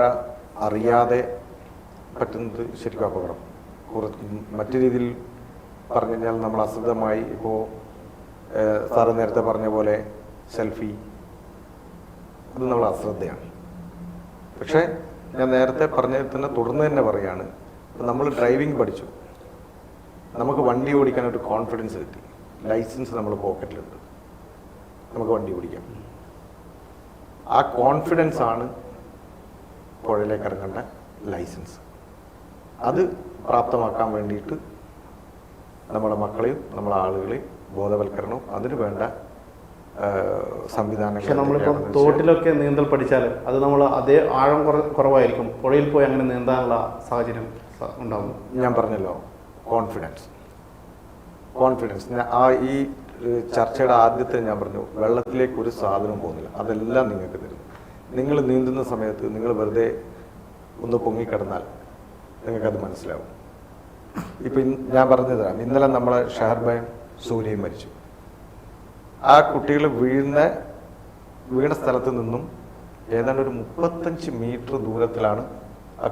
അറിയാതെ പറ്റുന്നത് ശരിക്കും അപകടം. മറ്റു രീതിയിൽ പറഞ്ഞു കഴിഞ്ഞാൽ നമ്മൾ അശ്രദ്ധമായി, ഇപ്പോൾ സാറ് നേരത്തെ പറഞ്ഞ പോലെ സെൽഫി, അത് നമ്മൾ അശ്രദ്ധയാണ്. പക്ഷേ ഞാൻ നേരത്തെ പറഞ്ഞതിൽ തന്നെ തുടർന്ന് തന്നെ പറയുകയാണ്, നമ്മൾ ഡ്രൈവിംഗ് പഠിച്ചു, നമുക്ക് വണ്ടി ഓടിക്കാൻ ഒരു കോൺഫിഡൻസ് കിട്ടി, ലൈസൻസ് നമ്മൾ പോക്കറ്റിലുണ്ട്, നമുക്ക് വണ്ടി ഓടിക്കാം. ആ കോൺഫിഡൻസ് ആണ് പുഴയിലേക്ക് ഇറങ്ങേണ്ട ലൈസൻസ്. അത് പ്രാപ്തമാക്കാൻ വേണ്ടിയിട്ട് നമ്മുടെ മക്കളെയും നമ്മളെ ആളുകളെയും ബോധവൽക്കരണവും അതിന് വേണ്ട സംവിധാനങ്ങൾ. പക്ഷെ നമ്മളിപ്പം തോട്ടിലൊക്കെ നീന്തൽ പഠിച്ചാൽ അത് നമ്മൾ അതേ ആഴം കുറവായിരിക്കും, പുഴയിൽ പോയി അങ്ങനെ നീന്താനുള്ള സാഹചര്യം ഉണ്ടാകും. ഞാൻ പറഞ്ഞല്ലോ, കോൺഫിഡൻസ്. ഈ ചർച്ചയുടെ ആദ്യത്തെ ഞാൻ പറഞ്ഞു, വെള്ളത്തിലേക്ക് ഒരു സാധനം പോകുന്നില്ല, അതെല്ലാം നിങ്ങൾക്ക് തരുന്നു. നിങ്ങൾ നീന്തുന്ന സമയത്ത് നിങ്ങൾ വെറുതെ ഒന്ന് പൊങ്ങിക്കിടന്നാൽ നിങ്ങൾക്കത് മനസ്സിലാവും. ഇപ്പം ഞാൻ പറഞ്ഞു തരാം, ഇന്നലെ നമ്മളെ ഷഹർബയും സൂര്യയും മരിച്ചു. ആ കുട്ടികൾ വീണ സ്ഥലത്ത് നിന്നും ഏതാണ്ട് ഒരു 35 മീറ്റർ ദൂരത്തിലാണ് ആ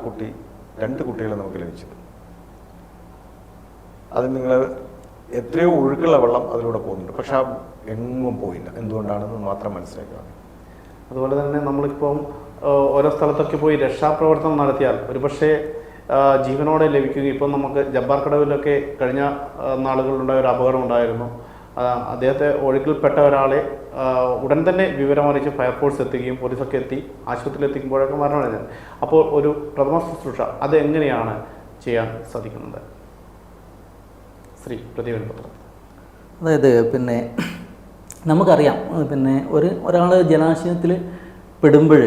രണ്ട് കുട്ടികളെ നമുക്ക് ലഭിച്ചത്. അത് നിങ്ങൾ എത്രയോ ഒഴുക്കുള്ള വെള്ളം അതിലൂടെ പോകുന്നുണ്ട്, പക്ഷെ എങ്ങും പോയില്ല. എന്തുകൊണ്ടാണെന്ന് മാത്രം മനസ്സിലാക്കുക. അതുപോലെ തന്നെ നമ്മളിപ്പം ഓരോ സ്ഥലത്തൊക്കെ പോയി രക്ഷാപ്രവർത്തനം നടത്തിയാൽ ഒരുപക്ഷെ ജീവനോടെ ലഭിക്കുക. ഇപ്പം നമുക്ക് ജബ്ബാർക്കടവിലൊക്കെ കഴിഞ്ഞ നാളുകളിലുണ്ടായ ഒരു അപകടം ഉണ്ടായിരുന്നു. അദ്ദേഹത്തെ ഒഴുക്കിൽപ്പെട്ട ഒരാളെ ഉടൻ തന്നെ വിവരമറിയിച്ച് ഫയർഫോഴ്സ് എത്തുകയും പോലീസൊക്കെ എത്തി ആശുപത്രിയിൽ എത്തിക്കുമ്പോഴൊക്കെ മരണമടഞ്ഞത്. അപ്പോൾ ഒരു പ്രഥമ ശുശ്രൂഷ അത് എങ്ങനെയാണ് ചെയ്യാൻ സാധിക്കുന്നത്? ശ്രീ പ്രദീപൻ പുത്രൻ. അതായത് പിന്നെ നമുക്കറിയാം, പിന്നെ ഒരാൾ ജലാശയത്തിൽ പെടുമ്പോൾ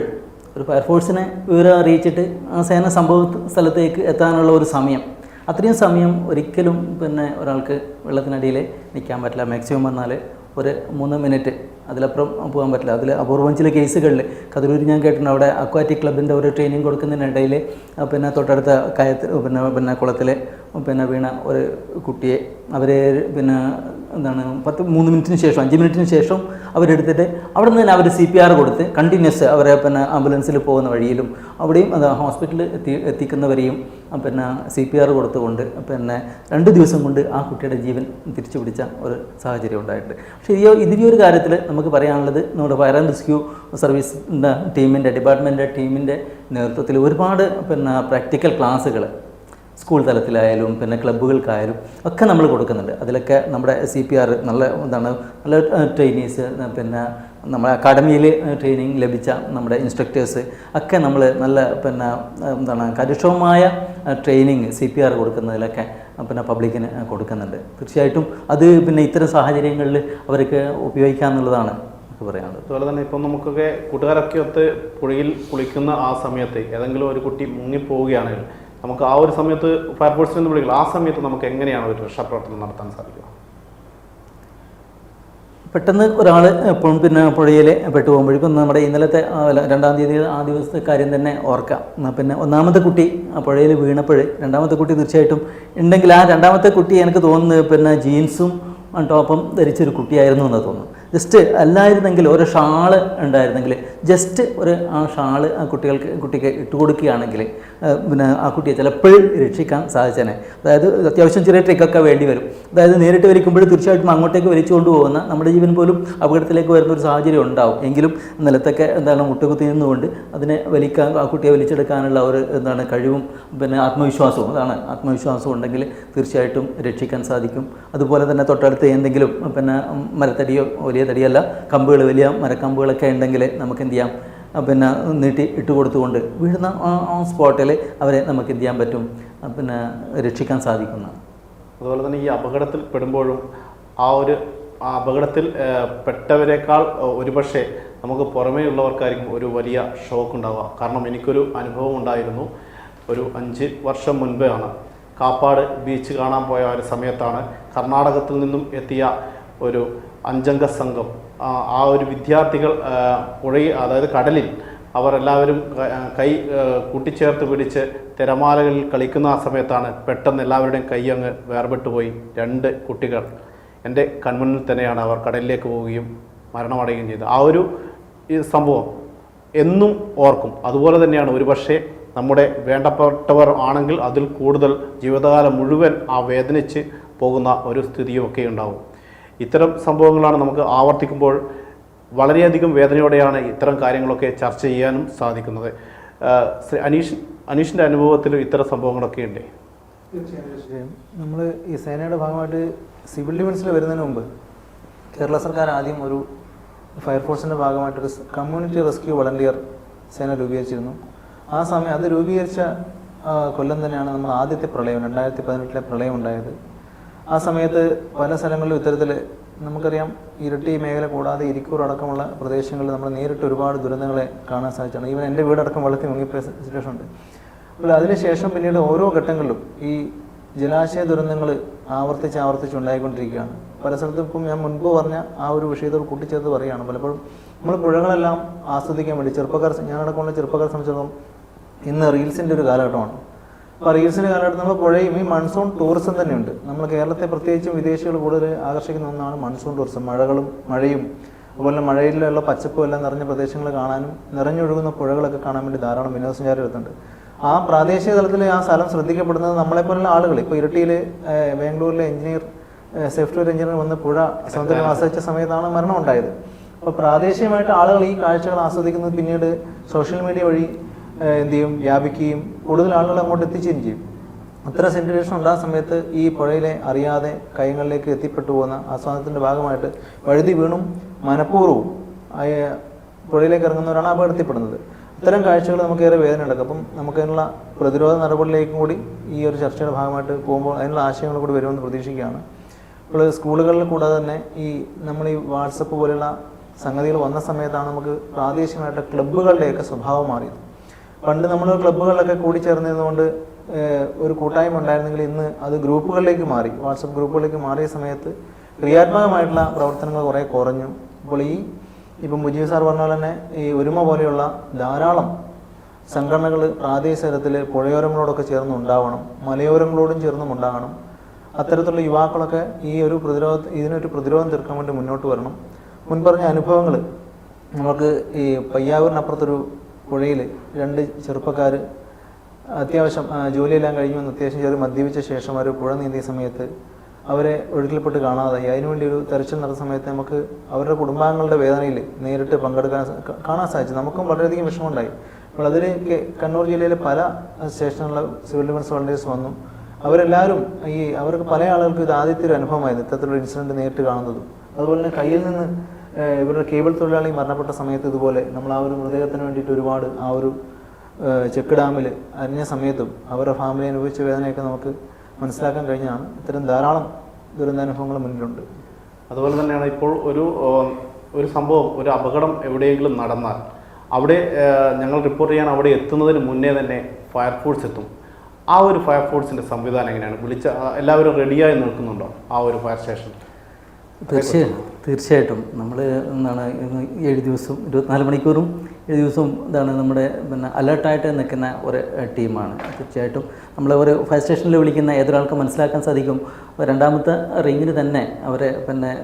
ഒരു ഫയർഫോഴ്സിനെ വിവരം അറിയിച്ചിട്ട് ആ സേന സംഭവ സ്ഥലത്തേക്ക് എത്താനുള്ള ഒരു സമയം, അത്രയും സമയം ഒരിക്കലും പിന്നെ ഒരാൾക്ക് വെള്ളത്തിനടിയിൽ നിൽക്കാൻ പറ്റില്ല. മാക്സിമം വന്നാൽ ഒരു 3 മിനിറ്റ്, അതിലപ്പുറം പോകാൻ പറ്റില്ല. അതിൽ അപൂർവം ചില കേസുകളിൽ കതിരൂർ ഞാൻ കേട്ടിട്ടുണ്ട്, അവിടെ അക്വാറ്റിക് ക്ലബിൻ്റെ ഒരു ട്രെയിനിങ് കൊടുക്കുന്നതിനിടയിൽ പിന്നെ തൊട്ടടുത്ത കയത്തിൽ പിന്നെ കുളത്തിൽ വീണ ഒരു കുട്ടിയെ അവർ എന്താണ് 3 മിനിറ്റിന് ശേഷം 5 മിനിറ്റിന് ശേഷം അവരെടുത്തിട്ട് അവിടെ നിന്ന് തന്നെ അവർ CPR കൊടുത്ത് കണ്ടിന്യൂസ് അവരെ ആംബുലൻസിൽ പോകുന്ന വഴിയിലും അവിടെയും അത് ഹോസ്പിറ്റലിൽ എത്തിക്കുന്നവരെയും CPR കൊടുത്തുകൊണ്ട് 2 ദിവസം കൊണ്ട് ആ കുട്ടിയുടെ ജീവൻ തിരിച്ചു പിടിച്ച ഒരു സാഹചര്യം ഉണ്ടായിട്ടുണ്ട്. പക്ഷേ ഇതിലൊരു കാര്യത്തിൽ നമുക്ക് പറയാനുള്ളത്, നമ്മുടെ ഫയർ ആൻഡ് റെസ്ക്യൂ സർവീസിൻ്റെ ഡിപ്പാർട്ട്മെൻറ്റിൻ്റെ ടീമിൻ്റെ നേതൃത്വത്തിൽ ഒരുപാട് പ്രാക്ടിക്കൽ ക്ലാസ്സുകൾ സ്കൂൾ തലത്തിലായാലും ക്ലബ്ബുകൾക്കായാലും ഒക്കെ നമ്മൾ കൊടുക്കുന്നുണ്ട്. അതിലൊക്കെ നമ്മുടെ CPR നല്ല ട്രെയിനീസ്, നമ്മുടെ അക്കാഡമിയിൽ ട്രെയിനിങ് ലഭിച്ച നമ്മുടെ ഇൻസ്ട്രക്ടേഴ്സ് ഒക്കെ നമ്മൾ നല്ല കാര്യക്ഷമമായ ട്രെയിനിങ് CPR കൊടുക്കുന്നതിലൊക്കെ പബ്ലിക്കിന് കൊടുക്കുന്നുണ്ട്. തീർച്ചയായിട്ടും അത് ഇത്തരം സാഹചര്യങ്ങളിൽ അവർക്ക് ഉപയോഗിക്കാമെന്നുള്ളതാണ് നമുക്ക് പറയാനുള്ളത്. അതുപോലെ തന്നെ ഇപ്പം നമുക്കൊക്കെ കൂട്ടുകാരൊക്കെ ഒത്ത് പുഴയിൽ കുളിക്കുന്ന ആ സമയത്ത് ഏതെങ്കിലും ഒരു കുട്ടി മുങ്ങിപ്പോവുകയാണെങ്കിൽ നമുക്ക് ആ ഒരു സമയത്ത് ഫയർഫോഴ്സിൽ നിന്ന് വിളിക്കുക, ആ സമയത്ത് നമുക്ക് എങ്ങനെയാണ് ഒരു രക്ഷാപ്രവർത്തനം നടത്താൻ സാധിക്കുക? പെട്ടെന്ന് ഒരാൾ എപ്പോഴും പുഴയിൽ പെട്ടു പോകുമ്പോൾ ഇപ്പം നമ്മുടെ ഇന്നലത്തെ 2-ാം തീയതി ആ ദിവസത്തെ കാര്യം തന്നെ ഓർക്കാം. ഒന്നാമത്തെ കുട്ടി പുഴയിൽ വീണപ്പോൾ രണ്ടാമത്തെ കുട്ടി തീർച്ചയായിട്ടും ഉണ്ടെങ്കിൽ ആ രണ്ടാമത്തെ കുട്ടി എനിക്ക് തോന്നുന്നത് ജീൻസും ടോപ്പും ധരിച്ചൊരു കുട്ടിയായിരുന്നു എന്ന് തോന്നുന്നു. ജസ്റ്റ് അല്ലായിരുന്നെങ്കിൽ ഒരു ഷാള് ഉണ്ടായിരുന്നെങ്കിൽ ജസ്റ്റ് ആ ഷാള് കുട്ടിക്ക് ഇട്ടുകൊടുക്കുകയാണെങ്കിൽ ആ കുട്ടിയെ ചിലപ്പോൾ രക്ഷിക്കാൻ സാധിച്ചേനെ. അതായത് അത്യാവശ്യം ചെറിയ ട്രിക്കൊക്കെ വേണ്ടി വരും. അതായത് നേരിട്ട് വലിക്കുമ്പോൾ തീർച്ചയായിട്ടും അങ്ങോട്ടേക്ക് വലിച്ചുകൊണ്ട് പോകുന്ന നമ്മുടെ ജീവൻ പോലും അപകടത്തിലേക്ക് വരുന്ന ഒരു സാഹചര്യം ഉണ്ടാവും. എങ്കിലും നിലത്തൊക്കെ മുട്ടുകുത്തി നിന്നുകൊണ്ട് അതിനെ ആ കുട്ടിയെ വലിച്ചെടുക്കാനുള്ള ഒരു കഴിവും ആത്മവിശ്വാസവും ആത്മവിശ്വാസവും ഉണ്ടെങ്കിൽ തീർച്ചയായിട്ടും രക്ഷിക്കാൻ സാധിക്കും. അതുപോലെ തന്നെ തൊട്ടടുത്ത് എന്തെങ്കിലും മരത്തടിയോ വലിയ തടിയല്ല കമ്പുകൾ, വലിയ മരക്കമ്പുകളൊക്കെ ഉണ്ടെങ്കിൽ നമുക്ക് എന്ത് ചെയ്യാം, നീട്ടി ഇട്ട് കൊടുത്തുകൊണ്ട് വീഴുന്ന ആ സ്പോട്ടിൽ അവരെ നമുക്ക് എന്ത് ചെയ്യാൻ പറ്റും, രക്ഷിക്കാൻ സാധിക്കുന്നതാണ്. അതുപോലെ തന്നെ ഈ അപകടത്തിൽ പെടുമ്പോഴും ആ അപകടത്തിൽ പെട്ടവരെക്കാൾ ഒരുപക്ഷെ നമുക്ക് പുറമേ ഉള്ളവർക്കായിരിക്കും ഒരു വലിയ ഷോക്ക് ഉണ്ടാവുക. കാരണം എനിക്കൊരു അനുഭവം ഉണ്ടായിരുന്നു. ഒരു 5 വർഷം മുൻപാണ് കാപ്പാട് ബീച്ച് കാണാൻ പോയ ഒരു സമയത്താണ് കർണാടകത്തിൽ നിന്നും എത്തിയ ഒരു 5-അംഗ സംഘം, ആ ഒരു വിദ്യാർത്ഥികൾ അതായത് കടലിൽ അവരെല്ലാവരും കൈ കൂട്ടിച്ചേർത്ത് പിടിച്ച് തിരമാലകളിൽ കളിക്കുന്ന ആ സമയത്താണ് പെട്ടെന്ന് എല്ലാവരുടെയും കൈ അങ്ങ് വേർപെട്ടു പോയി. 2 കുട്ടികൾ എൻ്റെ കൺമുന്നിൽ തന്നെയാണ് അവർ കടലിലേക്ക് പോവുകയും മരണമടയുകയും ചെയ്തത്. ആ ഒരു സംഭവം എന്നും ഓർക്കും. അതുപോലെ തന്നെയാണ് ഒരുപക്ഷെ നമ്മുടെ വേണ്ടപ്പെട്ടവർ ആണെങ്കിൽ അതിൽ കൂടുതൽ ജീവിതകാലം മുഴുവൻ ആ വേദനിച്ച് പോകുന്ന ഒരു സ്ഥിതിയുമൊക്കെ ഉണ്ടാവും. ഇത്തരം സംഭവങ്ങളാണ് നമുക്ക് ആവർത്തിക്കുമ്പോൾ വളരെയധികം വേദനയോടെയാണ് ഇത്തരം കാര്യങ്ങളൊക്കെ ചർച്ച ചെയ്യാനും സാധിക്കുന്നത്. അനീഷിൻ്റെ അനുഭവത്തിൽ ഇത്തരം സംഭവങ്ങളൊക്കെ ഉണ്ട്. തീർച്ചയായും നമ്മൾ ഈ സേനയുടെ ഭാഗമായിട്ട് സിവിൽ ഡിഫൻസിൽ വരുന്നതിന് മുമ്പ് കേരള സർക്കാർ ആദ്യം ഒരു ഫയർഫോഴ്സിൻ്റെ ഭാഗമായിട്ടൊരു കമ്മ്യൂണിറ്റി റെസ്ക്യൂ വളണ്ടിയർ സേന രൂപീകരിച്ചിരുന്നു. ആ സമയം അത് രൂപീകരിച്ച കൊല്ലം തന്നെയാണ് നമ്മൾ ആദ്യത്തെ പ്രളയം 2018 പ്രളയം ഉണ്ടായത്. ആ സമയത്ത് പല സ്ഥലങ്ങളിലും ഇത്തരത്തിൽ നമുക്കറിയാം ഇരിട്ടി മേഖല കൂടാതെ ഇരിക്കൂർ അടക്കമുള്ള പ്രദേശങ്ങളിൽ നമ്മൾ നേരിട്ട് ഒരുപാട് ദുരന്തങ്ങളെ കാണാൻ സാധിച്ചാണ്. ഈവൻ എൻ്റെ വീടടക്കം വെള്ളത്തിൽ മുങ്ങിപ്പോയ സിറ്റുവേഷൻ ഉണ്ട്. അപ്പോൾ അതിനുശേഷം പിന്നീട് ഓരോ ഘട്ടങ്ങളിലും ഈ ജലാശയ ദുരന്തങ്ങൾ ആവർത്തിച്ച് ഉണ്ടായിക്കൊണ്ടിരിക്കുകയാണ്. പല സ്ഥലത്തും ഇപ്പം ഞാൻ മുൻപ് പറഞ്ഞ ആ ഒരു വിഷയത്തോട് കൂട്ടിച്ചേർത്ത് പറയുകയാണ്. പലപ്പോഴും നമ്മൾ പുഴകളെല്ലാം ആസ്വദിക്കാൻ വേണ്ടി ഞാനടക്കമുള്ള ചെറുപ്പക്കാരെ സംബന്ധിച്ചിടത്തോളം ഇന്ന് റീൽസിൻ്റെ ഒരു കാലഘട്ടമാണ്. അപ്പോൾ റീൽസിൻ്റെ കാലഘട്ടം നമ്മൾ പുഴയും ഈ മൺസൂൺ ടൂറിസം തന്നെയുണ്ട്. നമ്മൾ കേരളത്തെ പ്രത്യേകിച്ചും വിദേശികൾ കൂടുതൽ ആകർഷിക്കുന്ന ഒന്നാണ് മൺസൂൺ ടൂറിസം. മഴയും അതുപോലെ മഴയിലുള്ള പച്ചപ്പും എല്ലാം നിറഞ്ഞ പ്രദേശങ്ങൾ കാണാനും നിറഞ്ഞൊഴുകുന്ന പുഴകളൊക്കെ കാണാൻ വേണ്ടി ധാരാളം വിനോദസഞ്ചാരം എത്തുന്നുണ്ട്. ആ പ്രാദേശിക തലത്തിൽ ആ സ്ഥലം ശ്രദ്ധിക്കപ്പെടുന്നത് നമ്മളെപ്പോലുള്ള ആളുകൾ. ഇപ്പോൾ ഇരിട്ടിയിൽ ബാംഗ്ലൂരിലെ സോഫ്റ്റ്വെയർ എഞ്ചിനീയർ വന്ന് പുഴ സൗന്ദര്യം ആസ്വദിച്ച സമയത്താണ് മരണം ഉണ്ടായത്. അപ്പോൾ പ്രാദേശികമായിട്ട് ആളുകൾ ഈ കാഴ്ചകൾ ആസ്വദിക്കുന്നത് പിന്നീട് സോഷ്യൽ മീഡിയ വഴി എന്ത് ചെയ്യും, വ്യാപിക്കുകയും കൂടുതൽ ആളുകൾ അങ്ങോട്ട് എത്തിക്കുകയും ചെയ്യും. അത്തരം സിറ്റുവേഷൻ ഉണ്ടാകുന്ന സമയത്ത് ഈ പുഴയിലെ അറിയാതെ കൈകളിലേക്ക് എത്തിപ്പെട്ടു പോകുന്ന ആസ്വാദനത്തിൻ്റെ ഭാഗമായിട്ട് വഴുതി വീണും മനഃപൂർവ്വവും പുഴയിലേക്ക് ഇറങ്ങുന്നവരാണ് അപകടത്തിൽപ്പെടുന്നത്. ഇത്തരം കാഴ്ചകൾ നമുക്കേറെ വേദന ഉണ്ടാക്കും. അപ്പം നമുക്കതിനുള്ള പ്രതിരോധ നടപടിയിലേക്കും കൂടി ഈ ഒരു ചർച്ചയുടെ ഭാഗമായിട്ട് പോകുമ്പോൾ അതിനുള്ള ആശയങ്ങൾ കൂടി വരുമെന്ന് പ്രതീക്ഷിക്കുകയാണ്. ഇപ്പോൾ സ്കൂളുകളിൽ കൂടാതെ തന്നെ നമ്മൾ ഈ വാട്സപ്പ് പോലെയുള്ള സംഗതികൾ വന്ന സമയത്താണ് നമുക്ക് പ്രാദേശികമായിട്ട് ക്ലബ്ബുകളുടെയൊക്കെ സ്വഭാവം മാറിയത്. പണ്ട് നമ്മൾ ക്ലബ്ബുകളിലൊക്കെ കൂടിച്ചേർന്നതുകൊണ്ട് ഒരു കൂട്ടായ്മ ഉണ്ടായിരുന്നെങ്കിൽ ഇന്ന് അത് ഗ്രൂപ്പുകളിലേക്ക് മാറി, വാട്സപ്പ് ഗ്രൂപ്പുകളിലേക്ക് മാറിയ സമയത്ത് ക്രിയാത്മകമായിട്ടുള്ള പ്രവർത്തനങ്ങൾ കുറേ കുറഞ്ഞു. അപ്പോൾ ഇപ്പം മുജീബ് സാർ പറഞ്ഞ പോലെ തന്നെ ഈ ഒരുമ പോലെയുള്ള ധാരാളം സംഘടനകൾ പ്രാദേശിക തലത്തിൽ പുഴയോരങ്ങളോടൊക്കെ ചേർന്ന് ഉണ്ടാവണം, മലയോരങ്ങളോടും ചേർന്നും ഉണ്ടാകണം. അത്തരത്തിലുള്ള യുവാക്കളൊക്കെ ഇതിനൊരു പ്രതിരോധം തീർക്കാൻ വേണ്ടി മുന്നോട്ട് വരണം. മുൻപറഞ്ഞ അനുഭവങ്ങൾ നമുക്ക് ഈ പയ്യാവൂരിനപ്പുറത്തൊരു പുഴയിൽ 2 ചെറുപ്പക്കാർ അത്യാവശ്യം ജോലിയെല്ലാം കഴിഞ്ഞു വന്ന് അത്യാവശ്യം ചെറിയ മദ്യപിച്ച ശേഷം അവർ പുഴ നീന്തിയ സമയത്ത് അവരെ ഒഴുക്കിൽപ്പെട്ട് കാണാതായി. അതിനുവേണ്ടി ഒരു തെരച്ചിൽ നടന്ന സമയത്ത് നമുക്ക് അവരുടെ കുടുംബാംഗങ്ങളുടെ വേദനയിൽ നേരിട്ട് കാണാൻ സാധിച്ചു. നമുക്കും വളരെയധികം വിഷമമുണ്ടായി. അപ്പോൾ അതിൽ കണ്ണൂർ ജില്ലയിലെ പല സ്റ്റേഷനിലുള്ള സിവിൽ ഡിഫൻസ് വളണ്ടിയേഴ്സ് വന്നു. അവരെല്ലാവരും അവർക്ക് പല ആളുകൾക്ക് ഇത് ആദ്യത്തെ ഒരു അനുഭവമായിരുന്നു ഇത്തരത്തിലുള്ള ഇൻസിഡൻറ്റ് നേരിട്ട് കാണുന്നതും. അതുപോലെ തന്നെ കയ്യിൽ നിന്ന് ഇവരുടെ കേബിൾ തൊഴിലാളി മരണപ്പെട്ട സമയത്ത് ഇതുപോലെ നമ്മൾ ആ ഒരു മൃതദേഹത്തിന് വേണ്ടിയിട്ട് ഒരുപാട് ആ ഒരു ചെക്ക് ഡാമിൽ അരിഞ്ഞ സമയത്തും അവരുടെ ഫാമിലി അനുഭവിച്ച വേദനയൊക്കെ നമുക്ക് മനസ്സിലാക്കാൻ കഴിഞ്ഞാണ്. ഇത്തരം ധാരാളം ദുരന്താനുഭവങ്ങൾ മുന്നിലുണ്ട്. അതുപോലെ തന്നെയാണ് ഇപ്പോൾ ഒരു സംഭവം, ഒരു അപകടം എവിടെയെങ്കിലും നടന്നാൽ അവിടെ ഞങ്ങൾ റിപ്പോർട്ട് ചെയ്യാൻ അവിടെ എത്തുന്നതിന് മുന്നേ തന്നെ ഫയർഫോഴ്സ് എത്തും. ആ ഒരു ഫയർഫോഴ്സിൻ്റെ സംവിധാനം എങ്ങനെയാണ്? എല്ലാവരും റെഡിയായി നിൽക്കുന്നുണ്ടോ ആ ഒരു ഫയർ സ്റ്റേഷൻ? തീർച്ചയായിട്ടും നമ്മൾ 7 ദിവസവും 24 മണിക്കൂറും 7 ദിവസവും നമ്മുടെ അലേർട്ടായിട്ട് നിൽക്കുന്ന ഒരു ടീമാണ്. തീർച്ചയായിട്ടും നമ്മൾ ഒരു ഫയർ സ്റ്റേഷനിൽ വിളിക്കുന്ന ഏതൊരാൾക്കും മനസ്സിലാക്കാൻ സാധിക്കും. രണ്ടാമത്തെ റിങ്ങിന് തന്നെ അവരെ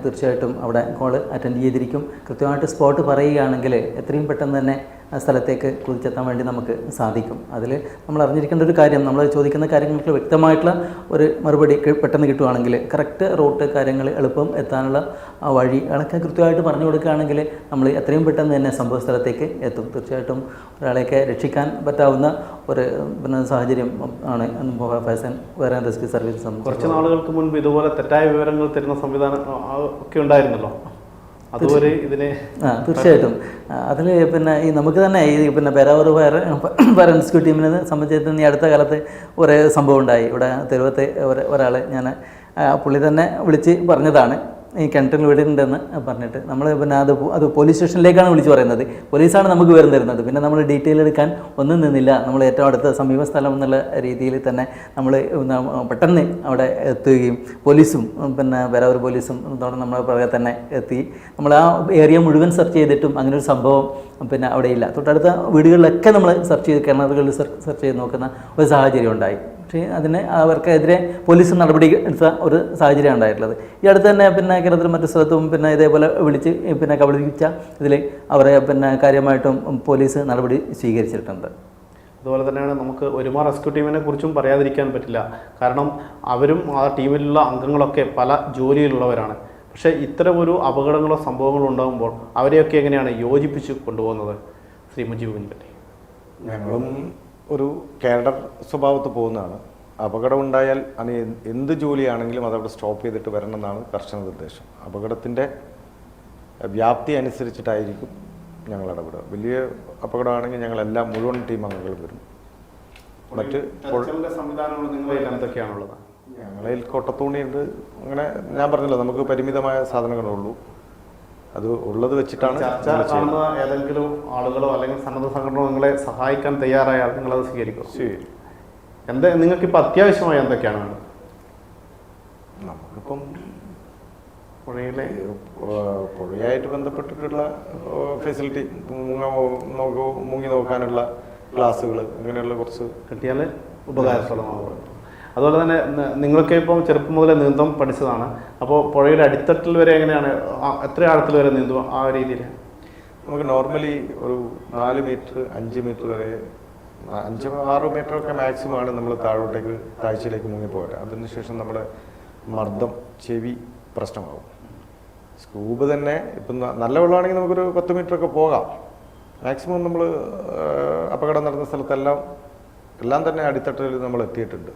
തീർച്ചയായിട്ടും അവിടെ കോൾ അറ്റൻഡ് ചെയ്തിരിക്കും. കൃത്യമായിട്ട് സ്പോട്ട് പറയുകയാണെങ്കിൽ എത്രയും പെട്ടെന്ന് തന്നെ ആ സ്ഥലത്തേക്ക് കുതിച്ചെത്താൻ വേണ്ടി നമുക്ക് സാധിക്കും. അതിൽ നമ്മൾ അറിഞ്ഞിരിക്കേണ്ട ഒരു കാര്യം, നമ്മൾ ചോദിക്കുന്ന കാര്യങ്ങൾക്ക് വ്യക്തമായിട്ടുള്ള ഒരു മറുപടി പെട്ടെന്ന് കിട്ടുകയാണെങ്കിൽ കറക്റ്റ് റൂട്ട് കാര്യങ്ങൾ എളുപ്പം എത്താനുള്ള ആ വഴികളൊക്കെ കൃത്യമായിട്ട് പറഞ്ഞു കൊടുക്കുകയാണെങ്കിൽ നമ്മൾ എത്രയും പെട്ടെന്ന് തന്നെ സംഭവ സ്ഥലത്തേക്ക് എത്തും. തീർച്ചയായിട്ടും ഒരാളെയൊക്കെ രക്ഷിക്കാൻ പറ്റാവുന്ന ഒരു സാഹചര്യം ആണ് ഫയർ ആൻഡ് റെസ്ക്യൂ സർവീസ്. കുറച്ച് നാളുകൾക്ക് മുൻപ് ഇതുപോലെ തെറ്റായ വിവരങ്ങൾ തരുന്ന സംവിധാനം ഒക്കെ ഉണ്ടായിരുന്നല്ലോ, അതുവരെ ഇതിനെ തീർച്ചയായിട്ടും അതിൽ നമുക്ക് തന്നെ പേരാവൂർ ഫയർ ആൻഡ് റെസ്ക്യൂ ടീമിനെ സംബന്ധിച്ചിട്ട് ഈ അടുത്ത കാലത്ത് ഒരു സംഭവം ഉണ്ടായി. ഇവിടെ തെരുവത്തെ ഒരാൾ പുള്ളി തന്നെ വിളിച്ച് പറഞ്ഞതാണ് ഈ കിണറ്റിൽ വീടുണ്ടെന്ന് പറഞ്ഞിട്ട്. നമ്മൾ അത് പോലീസ് സ്റ്റേഷനിലേക്കാണ് വിളിച്ച് പറയുന്നത്. പോലീസാണ് നമുക്ക് വിവരം തരുന്നത്. പിന്നെ നമ്മൾ ഡീറ്റെയിൽ എടുക്കാൻ ഒന്നും നിന്നില്ല. നമ്മൾ ഏറ്റവും അടുത്ത സമീപ സ്ഥലം എന്നുള്ള രീതിയിൽ തന്നെ നമ്മൾ പെട്ടെന്ന് അവിടെ എത്തുകയും പോലീസും പേരാവൂർ പോലീസും നമ്മളെ പുറകെ തന്നെ എത്തി. നമ്മൾ ആ ഏരിയ മുഴുവൻ സെർച്ച് ചെയ്തിട്ടും അങ്ങനെ ഒരു സംഭവം അവിടെയില്ല. തൊട്ടടുത്ത വീടുകളിലൊക്കെ നമ്മൾ സെർച്ച് ചെയ്ത് കിണറുകളിൽ സെർച്ച് ചെയ്ത് നോക്കുന്ന ഒരു സാഹചര്യം ഉണ്ടായി. പക്ഷേ അവർക്കെതിരെ പോലീസ് നടപടി എടുത്ത ഒരു സാഹചര്യം ഉണ്ടായിട്ടുള്ളത്. ഈ അടുത്ത് തന്നെ കേരളത്തിലും മറ്റു സ്ഥലത്തും ഇതേപോലെ വിളിച്ച് കബളിപ്പിച്ച ഇതിൽ അവരെ കാര്യമായിട്ടും പോലീസ് നടപടി സ്വീകരിച്ചിട്ടുണ്ട്. അതുപോലെ തന്നെയാണ് നമുക്ക് ഒരുമ റെസ്ക്യൂ ടീമിനെ കുറിച്ചും പറയാതിരിക്കാൻ പറ്റില്ല. കാരണം അവരും ആ ടീമിലുള്ള അംഗങ്ങളൊക്കെ പല ജോലിയിലുള്ളവരാണ്. പക്ഷേ ഇത്തരം ഒരു അപകടങ്ങളോ സംഭവങ്ങളോ ഉണ്ടാകുമ്പോൾ അവരെയൊക്കെ എങ്ങനെയാണ് യോജിപ്പിച്ച് കൊണ്ടുപോകുന്നത്? ശ്രീ മുജീബിനെ പറ്റി. ഞങ്ങളും ഒരു കേഡർ സ്വഭാവത്ത് പോകുന്നതാണ്. അപകടം ഉണ്ടായാൽ അത് എന്ത് ജോലിയാണെങ്കിലും അതവിടെ സ്റ്റോപ്പ് ചെയ്തിട്ട് വരണം എന്നാണ് കർശന നിർദ്ദേശം. അപകടത്തിൻ്റെ വ്യാപ്തി അനുസരിച്ചിട്ടായിരിക്കും ഞങ്ങൾ ഇടപെടുക. വലിയ അപകടമാണെങ്കിൽ ഞങ്ങളെല്ലാം മുഴുവൻ ടീം അംഗങ്ങളും വരും. മറ്റ് സംവിധാനങ്ങൾ നിങ്ങളിൽ എന്തൊക്കെയാണുള്ളത്? ഞങ്ങളിൽ കൊട്ടത്തൂണിയുണ്ട്. അങ്ങനെ ഞാൻ പറഞ്ഞല്ലോ, നമുക്ക് പരിമിതമായ സാധനങ്ങളുള്ളൂ. അത് ഉള്ളത് വെച്ചിട്ടാണ് ചർച്ച കാണുന്ന ഏതെങ്കിലും ആളുകളോ അല്ലെങ്കിൽ സന്നദ്ധ സംഘടനകളോ നിങ്ങളെ സഹായിക്കാൻ തയ്യാറായാൽ നിങ്ങളത് സ്വീകരിക്കും? എന്താ നിങ്ങൾക്കിപ്പോൾ അത്യാവശ്യമായി എന്തൊക്കെയാണ് വേണ്ടത്? നമുക്കിപ്പം പുഴയായിട്ട് ബന്ധപ്പെട്ടിട്ടുള്ള ഫെസിലിറ്റി, മുങ്ങി നോക്കാനുള്ള ക്ലാസ്സുകൾ, അങ്ങനെയുള്ള കുറച്ച് കിട്ടിയാൽ ഉപകാരപ്രദമാകും. അതുപോലെ തന്നെ നിങ്ങൾക്ക് ഇപ്പം ചെറുപ്പം മുതലേ നീന്തം പഠിച്ചതാണ്. അപ്പോൾ പുഴയുടെ അടിത്തട്ടിൽ വരെ എങ്ങനെയാണ്, എത്ര ആഴത്തിൽ വരെ നീന്തും ആ രീതിയിൽ? നമുക്ക് നോർമലി ഒരു 4 മീറ്റർ 5 മീറ്റർ വരെ, 5-6 മീറ്ററൊക്കെ മാക്സിമം ആണ് നമ്മൾ താഴ്ചയിലേക്ക് മുങ്ങിപ്പോരാ. അതിനുശേഷം നമ്മുടെ മർദ്ദം, ചെവി പ്രശ്നമാകും. സ്കൂബ് തന്നെ ഇപ്പം നല്ല വെള്ളമാണെങ്കിൽ നമുക്കൊരു 10 മീറ്ററൊക്കെ പോകാം. മാക്സിമം നമ്മൾ അപകടം നടന്ന സ്ഥലത്തെല്ലാം തന്നെ അടിത്തട്ടിൽ നമ്മൾ എത്തിയിട്ടുണ്ട്.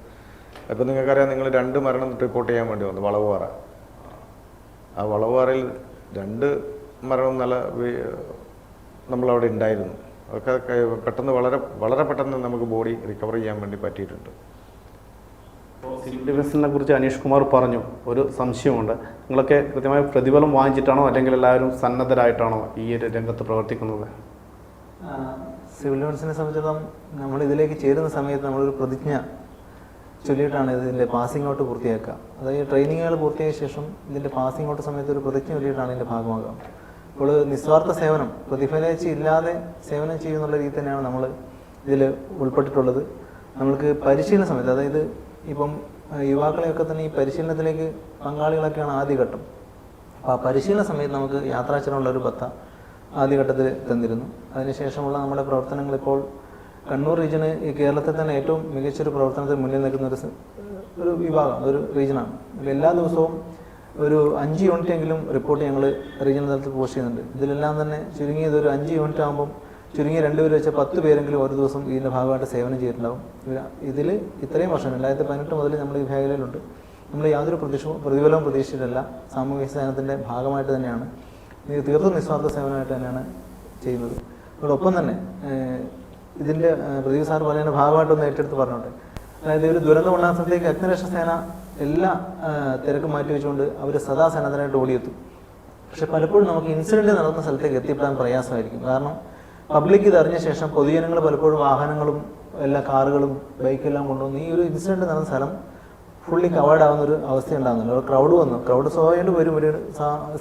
ഇപ്പം നിങ്ങൾക്കറിയാം, നിങ്ങൾ 2 മരണം റിപ്പോർട്ട് ചെയ്യാൻ വേണ്ടി വന്നു വളവുപാറ. ആ വളവുപാറയിൽ 2 മരണം നമ്മളവിടെ ഉണ്ടായിരുന്നു. അതൊക്കെ പെട്ടെന്ന് വളരെ പെട്ടെന്ന് നമുക്ക് ബോഡി റിക്കവർ ചെയ്യാൻ വേണ്ടി പറ്റിയിട്ടുണ്ട്. സിവിൽ ഡിഫൻസിനെ കുറിച്ച് അനീഷ് കുമാർ പറഞ്ഞു. ഒരു സംശയമുണ്ട്, നിങ്ങളൊക്കെ കൃത്യമായ പ്രതിഫലം വാങ്ങിച്ചിട്ടാണോ അല്ലെങ്കിൽ എല്ലാവരും സന്നദ്ധരായിട്ടാണോ ഈ ഒരു രംഗത്ത് പ്രവർത്തിക്കുന്നത്? സിവിൽ ഡിഫൻസിനെ സംബന്ധിച്ചിടത്തോളം നമ്മൾ ഇതിലേക്ക് ചേരുന്ന സമയത്ത് നമ്മളൊരു പ്രതിജ്ഞ ചൊല്ലിയിട്ടാണ് ഇതിൻ്റെ പാസിംഗ് ഔട്ട് പൂർത്തിയാക്കുക. അതായത് ട്രെയിനിങ്ങുകൾ പൂർത്തിയായ ശേഷം ഇതിൻ്റെ പാസിംഗ് ഔട്ട് സമയത്ത് ഒരു പ്രതിജ്ഞ ചൊല്ലിയിട്ടാണ് ഇതിൻ്റെ ഭാഗമാകുക. അപ്പോൾ നിസ്വാർത്ഥ സേവനം, പ്രതിഫലേച്ഛ ഇല്ലാതെ സേവനം ചെയ്യുന്നുള്ള രീതി തന്നെയാണ് നമ്മൾ ഇതിൽ ഉൾപ്പെട്ടിട്ടുള്ളത്. നമ്മൾക്ക് പരിശീലന സമയത്ത്, അതായത് ഇപ്പം യുവാക്കളെയൊക്കെ തന്നെ ഈ പരിശീലനത്തിലേക്ക് പങ്കാളികളൊക്കെയാണ് ആദ്യഘട്ടം. അപ്പോൾ ആ പരിശീലന സമയത്ത് നമുക്ക് യാത്രാചരണമുള്ള ഒരു ബത്ത ആദ്യഘട്ടത്തിൽ തന്നിരുന്നു. അതിനുശേഷമുള്ള നമ്മുടെ പ്രവർത്തനങ്ങൾ ഇപ്പോൾ കണ്ണൂർ റീജിയന് ഈ കേരളത്തിൽ തന്നെ ഏറ്റവും മികച്ചൊരു പ്രവർത്തനത്തിൽ മുന്നിൽ നിൽക്കുന്ന ഒരു വിഭാഗം, ഒരു റീജിയനാണ്. എല്ലാ ദിവസവും ഒരു 5 യൂണിറ്റ് എങ്കിലും റിപ്പോർട്ട് ഞങ്ങൾ റീജിയണൽ തലത്തിൽ പോസ്റ്റ് ചെയ്യുന്നുണ്ട്. ഇതിലെല്ലാം തന്നെ ചുരുങ്ങിയത് ഒരു 5 യൂണിറ്റ് ആകുമ്പം ചുരുങ്ങിയ 2 പേര് വെച്ച് 10 പേരെങ്കിലും ഒരു ദിവസം ഇതിൻ്റെ ഭാഗമായിട്ട് സേവനം ചെയ്തിട്ടുണ്ടാകും. ഇതിൽ ഇത്രയും വർഷം 2018 മുതൽ നമ്മൾ ഈ മേഖലയിലുണ്ട്. നമ്മൾ യാതൊരു പ്രതിഫലവും പ്രതീക്ഷിച്ചിട്ടല്ല, സാമൂഹിക സേവനത്തിൻ്റെ ഭാഗമായിട്ട് തന്നെയാണ്, തീർത്തും നിസ്വാർത്ഥ സേവനമായിട്ട് തന്നെയാണ് ചെയ്യുന്നത്. അതോടൊപ്പം തന്നെ ഇതിൻ്റെ പ്രദീപ് സാർ പറയുന്ന ഭാഗമായിട്ടൊന്ന് ഏറ്റെടുത്ത് പറഞ്ഞോട്ടെ. അതായത് ഒരു ദുരന്തമുണ്ടാകുന്ന സ്ഥലത്തേക്ക് അഗ്നിരക്ഷാസേന എല്ലാ തിരക്കും മാറ്റി വെച്ചുകൊണ്ട് അവർ സദാ സന്നദ്ധരായിട്ട് ഓടിയെത്തും. പക്ഷെ പലപ്പോഴും നമുക്ക് ഇൻസിഡൻറ്റ് നടന്ന സ്ഥലത്തേക്ക് എത്തിപ്പെടാൻ പ്രയാസമായിരിക്കും. കാരണം പബ്ലിക് ഇതറിഞ്ഞ ശേഷം പൊതുജനങ്ങൾ പലപ്പോഴും വാഹനങ്ങളും എല്ലാ കാറുകളും ബൈക്കെല്ലാം കൊണ്ടുവന്ന് ഈ ഒരു ഇൻസിഡൻറ്റ് നടന്ന സ്ഥലം ഫുള്ളി കവേർഡ് ആവുന്നൊരു അവസ്ഥ ഉണ്ടാകുന്നുണ്ട്. ഒരു ക്രൗഡ് സ്വാഭാവികമായിട്ട് വരും, ഒരു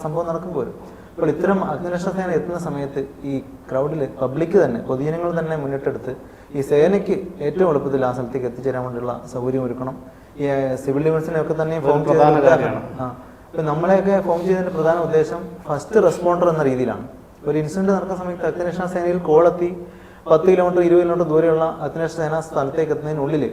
സംഭവം നടക്കുമ്പോൾ വരും. അപ്പോൾ ഇത്തരം അഗ്നിരക്ഷാസേന എത്തുന്ന സമയത്ത് ഈ ക്രൗഡിൽ പബ്ലിക് തന്നെ, പൊതുജനങ്ങൾ തന്നെ മുന്നിട്ടെടുത്ത് ഈ സേനയ്ക്ക് ഏറ്റവും എളുപ്പത്തിൽ ആ സ്ഥലത്തേക്ക് എത്തിച്ചേരാൻ വേണ്ടിയുള്ള സൗകര്യം ഒരുക്കണം. ഈ സിവിൽ ഡിഫൻസിനെയൊക്കെ തന്നെ ഫോം ചെയ്ത് ഇപ്പം നമ്മളെയൊക്കെ ഫോം ചെയ്തതിൻ്റെ പ്രധാന ഉദ്ദേശം ഫസ്റ്റ് റെസ്പോണ്ടർ എന്ന രീതിയിലാണ്. ഒരു ഇൻസിഡൻറ്റ് നടക്കുന്ന സമയത്ത് അഗ്നിരക്ഷാ സേനയിൽ കോളെത്തി 10 കിലോമീറ്റർ 20 കിലോമീറ്റർ ദൂരെയുള്ള അഗ്നിരക്ഷാ സേന സ്ഥലത്തേക്ക് എത്തുന്നതിനുള്ളിൽ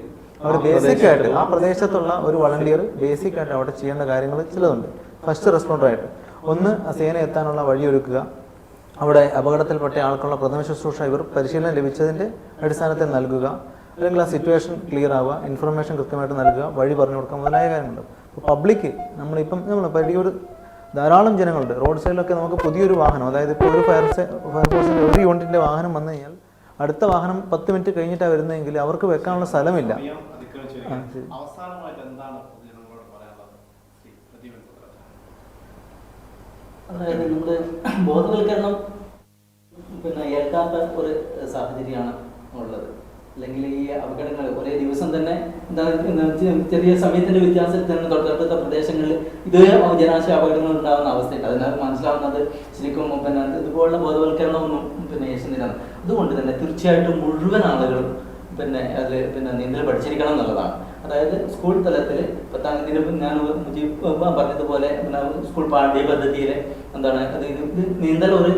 അവർ ബേസിക്കായിട്ട് ആ പ്രദേശത്തുള്ള ഒരു വളണ്ടിയർ ബേസിക്കായിട്ട് അവിടെ ചെയ്യേണ്ട കാര്യങ്ങൾ ചിലതുണ്ട്. ഫസ്റ്റ് റെസ്പോണ്ടറായിട്ട് ഒന്ന്, സേന എത്താനുള്ള വഴിയൊരുക്കുക, അവിടെ അപകടത്തിൽപ്പെട്ട ആൾക്കുള്ള പ്രഥമ ശുശ്രൂഷ ഇവർ പരിശീലനം ലഭിച്ചതിൻ്റെ അടിസ്ഥാനത്തിൽ നൽകുക, അല്ലെങ്കിൽ ആ സിറ്റുവേഷൻ ക്ലിയർ ആവുക, ഇൻഫർമേഷൻ കൃത്യമായിട്ട് നൽകുക, വഴി പറഞ്ഞു കൊടുക്കുക, മുതലായ കാര്യങ്ങളുണ്ട്. അപ്പോൾ പബ്ലിക്ക് നമ്മളിപ്പോൾ ഈ ഒരു ധാരാളം ജനങ്ങളുണ്ട് റോഡ് സൈഡിലൊക്കെ. നമുക്ക് പുതിയൊരു വാഹനം, അതായത് ഇപ്പോൾ ഒരു ഫയർഫോഴ്സിൻ്റെ ഒരു യൂണിറ്റിൻ്റെ വാഹനം വന്നു കഴിഞ്ഞാൽ അടുത്ത വാഹനം 10 മിനിറ്റ് കഴിഞ്ഞിട്ടാണ് വരുന്നതെങ്കിൽ അവർക്ക് വെക്കാനുള്ള സ്ഥലമില്ല. അതായത് നമ്മൾ ബോധവൽക്കരണം ഏൽക്കാത്ത ഒരു സാഹചര്യമാണ് ഉള്ളത്. അല്ലെങ്കിൽ ഈ അപകടങ്ങൾ ഒരേ ദിവസം തന്നെ ചെറിയ സമയത്തിന്റെ വ്യത്യാസത്തിൽ തന്നെ തൊട്ടടുത്ത പ്രദേശങ്ങളിൽ ഇതേ ജനാശയ അപകടങ്ങൾ ഉണ്ടാകുന്ന അവസ്ഥയുണ്ട്. അതിനകത്ത് മനസ്സിലാവുന്നത് ശരിക്കും ഇതുപോലുള്ള ബോധവൽക്കരണമൊന്നും യേശുന്നില്ല. അതുകൊണ്ട് തന്നെ തീർച്ചയായിട്ടും മുഴുവൻ ആളുകളും അതിൽ നീന്തൽ പഠിച്ചിരിക്കണം എന്നുള്ളതാണ്. അതായത് സ്കൂൾ തലത്തിൽ 10ാം തീയതി ഞാൻ മുജീബ് പറഞ്ഞതുപോലെ സ്കൂൾ പാഠ്യപദ്ധതിയിൽ അത് ഇത് നീന്തൽ ഒരു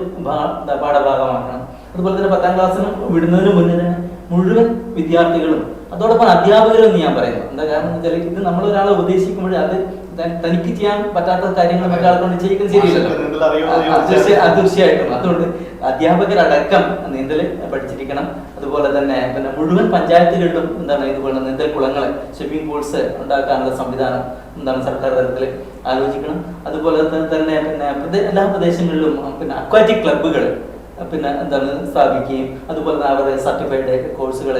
പാഠഭാഗമാക്കണം. അതുപോലെ തന്നെ 10ാം ക്ലാസ്സിന് വിടുന്നതിന് മുന്നേ തന്നെ മുഴുവൻ വിദ്യാർത്ഥികളും അതോടൊപ്പം അധ്യാപകരും എന്ന് ഞാൻ പറയുന്നു. എന്താ കാരണം എന്ന് വെച്ചാൽ ഇത് നമ്മളൊരാളെ ഉപദേശിക്കുമ്പോൾ അത് തനിക്ക് ചെയ്യാൻ പറ്റാത്ത കാര്യങ്ങൾ മറ്റൊരാളെ കൊണ്ട് ചെയ്യിക്കാൻ ശരിയല്ലല്ലോ. തീർച്ചയായിട്ടും. അതുകൊണ്ട് അധ്യാപകരടക്കം നീന്തൽ പഠിച്ചിരിക്കണം. അതുപോലെ തന്നെ പിന്നെ മുഴുവൻ പഞ്ചായത്തുകളിലും എന്താണ് ഇതുപോലെ നീന്തൽ കുളങ്ങൾ, സ്വിമ്മിംഗ് പൂൾസ് ഉണ്ടാക്കാനുള്ള സംവിധാനം എന്താണ് സർക്കാർ തലത്തിൽ ആലോചിക്കണം. അതുപോലെ തന്നെ പിന്നെ എല്ലാ പ്രദേശങ്ങളിലും പിന്നെ അക്വാറ്റിക് ക്ലബ്ബുകൾ പിന്നെ എന്താണ് സ്ഥാപിക്കുകയും അതുപോലെ തന്നെ അവരുടെ സർട്ടിഫൈഡ് കോഴ്സുകൾ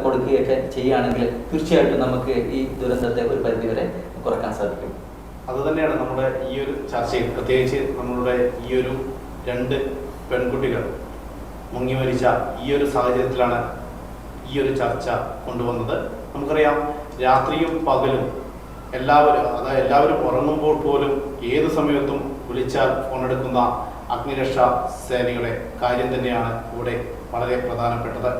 കൊടുക്കുകയൊക്കെ ചെയ്യുകയാണെങ്കിൽ തീർച്ചയായിട്ടും നമുക്ക് ഈ ദുരന്തത്തെ ഒരു പരിധിവരെ കുറയ്ക്കാൻ സാധിക്കും. അതുതന്നെയാണ് നമ്മുടെ ഈ ഒരു ചർച്ചയിൽ, പ്രത്യേകിച്ച് നമ്മളുടെ ഈ ഒരു 2 പെൺകുട്ടികൾ മുങ്ങി മരിച്ച ഈ ഒരു സാഹചര്യത്തിലാണ് ഈ ഒരു ചർച്ച കൊണ്ടുവന്നത്. നമുക്കറിയാം, രാത്രിയും പകലും എല്ലാവരും ഉറങ്ങുമ്പോൾ പോലും ഏത് സമയത്തും വിളിച്ചാൽ ഫോണെടുക്കുന്ന അഗ്നിരക്ഷാ സേനയുടെ കാര്യം തന്നെയാണ് ഇവിടെ വളരെ പ്രധാനപ്പെട്ടത്.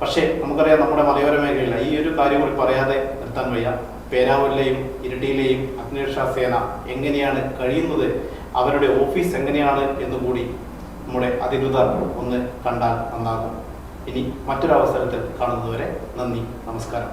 പക്ഷേ നമുക്കറിയാം, നമ്മുടെ മലയോര മേഖലയില്ല ഈ ഒരു കാര്യം കൂടി പറയാതെ നിർത്താൻ വയ്യ. പേരാവൂരിലെയും ഇരിട്ടിയിലെയും അഗ്നിരക്ഷാ സേന എങ്ങനെയാണ് കഴിയുന്നത്, അവരുടെ ഓഫീസ് എങ്ങനെയാണ് എന്നുകൂടി നമ്മുടെ അധികൃതർ ഒന്ന് കണ്ടാൽ നന്നാകും. ഇനി മറ്റൊരു അവസരത്തിൽ കാണുന്നതുവരെ നന്ദി, നമസ്കാരം.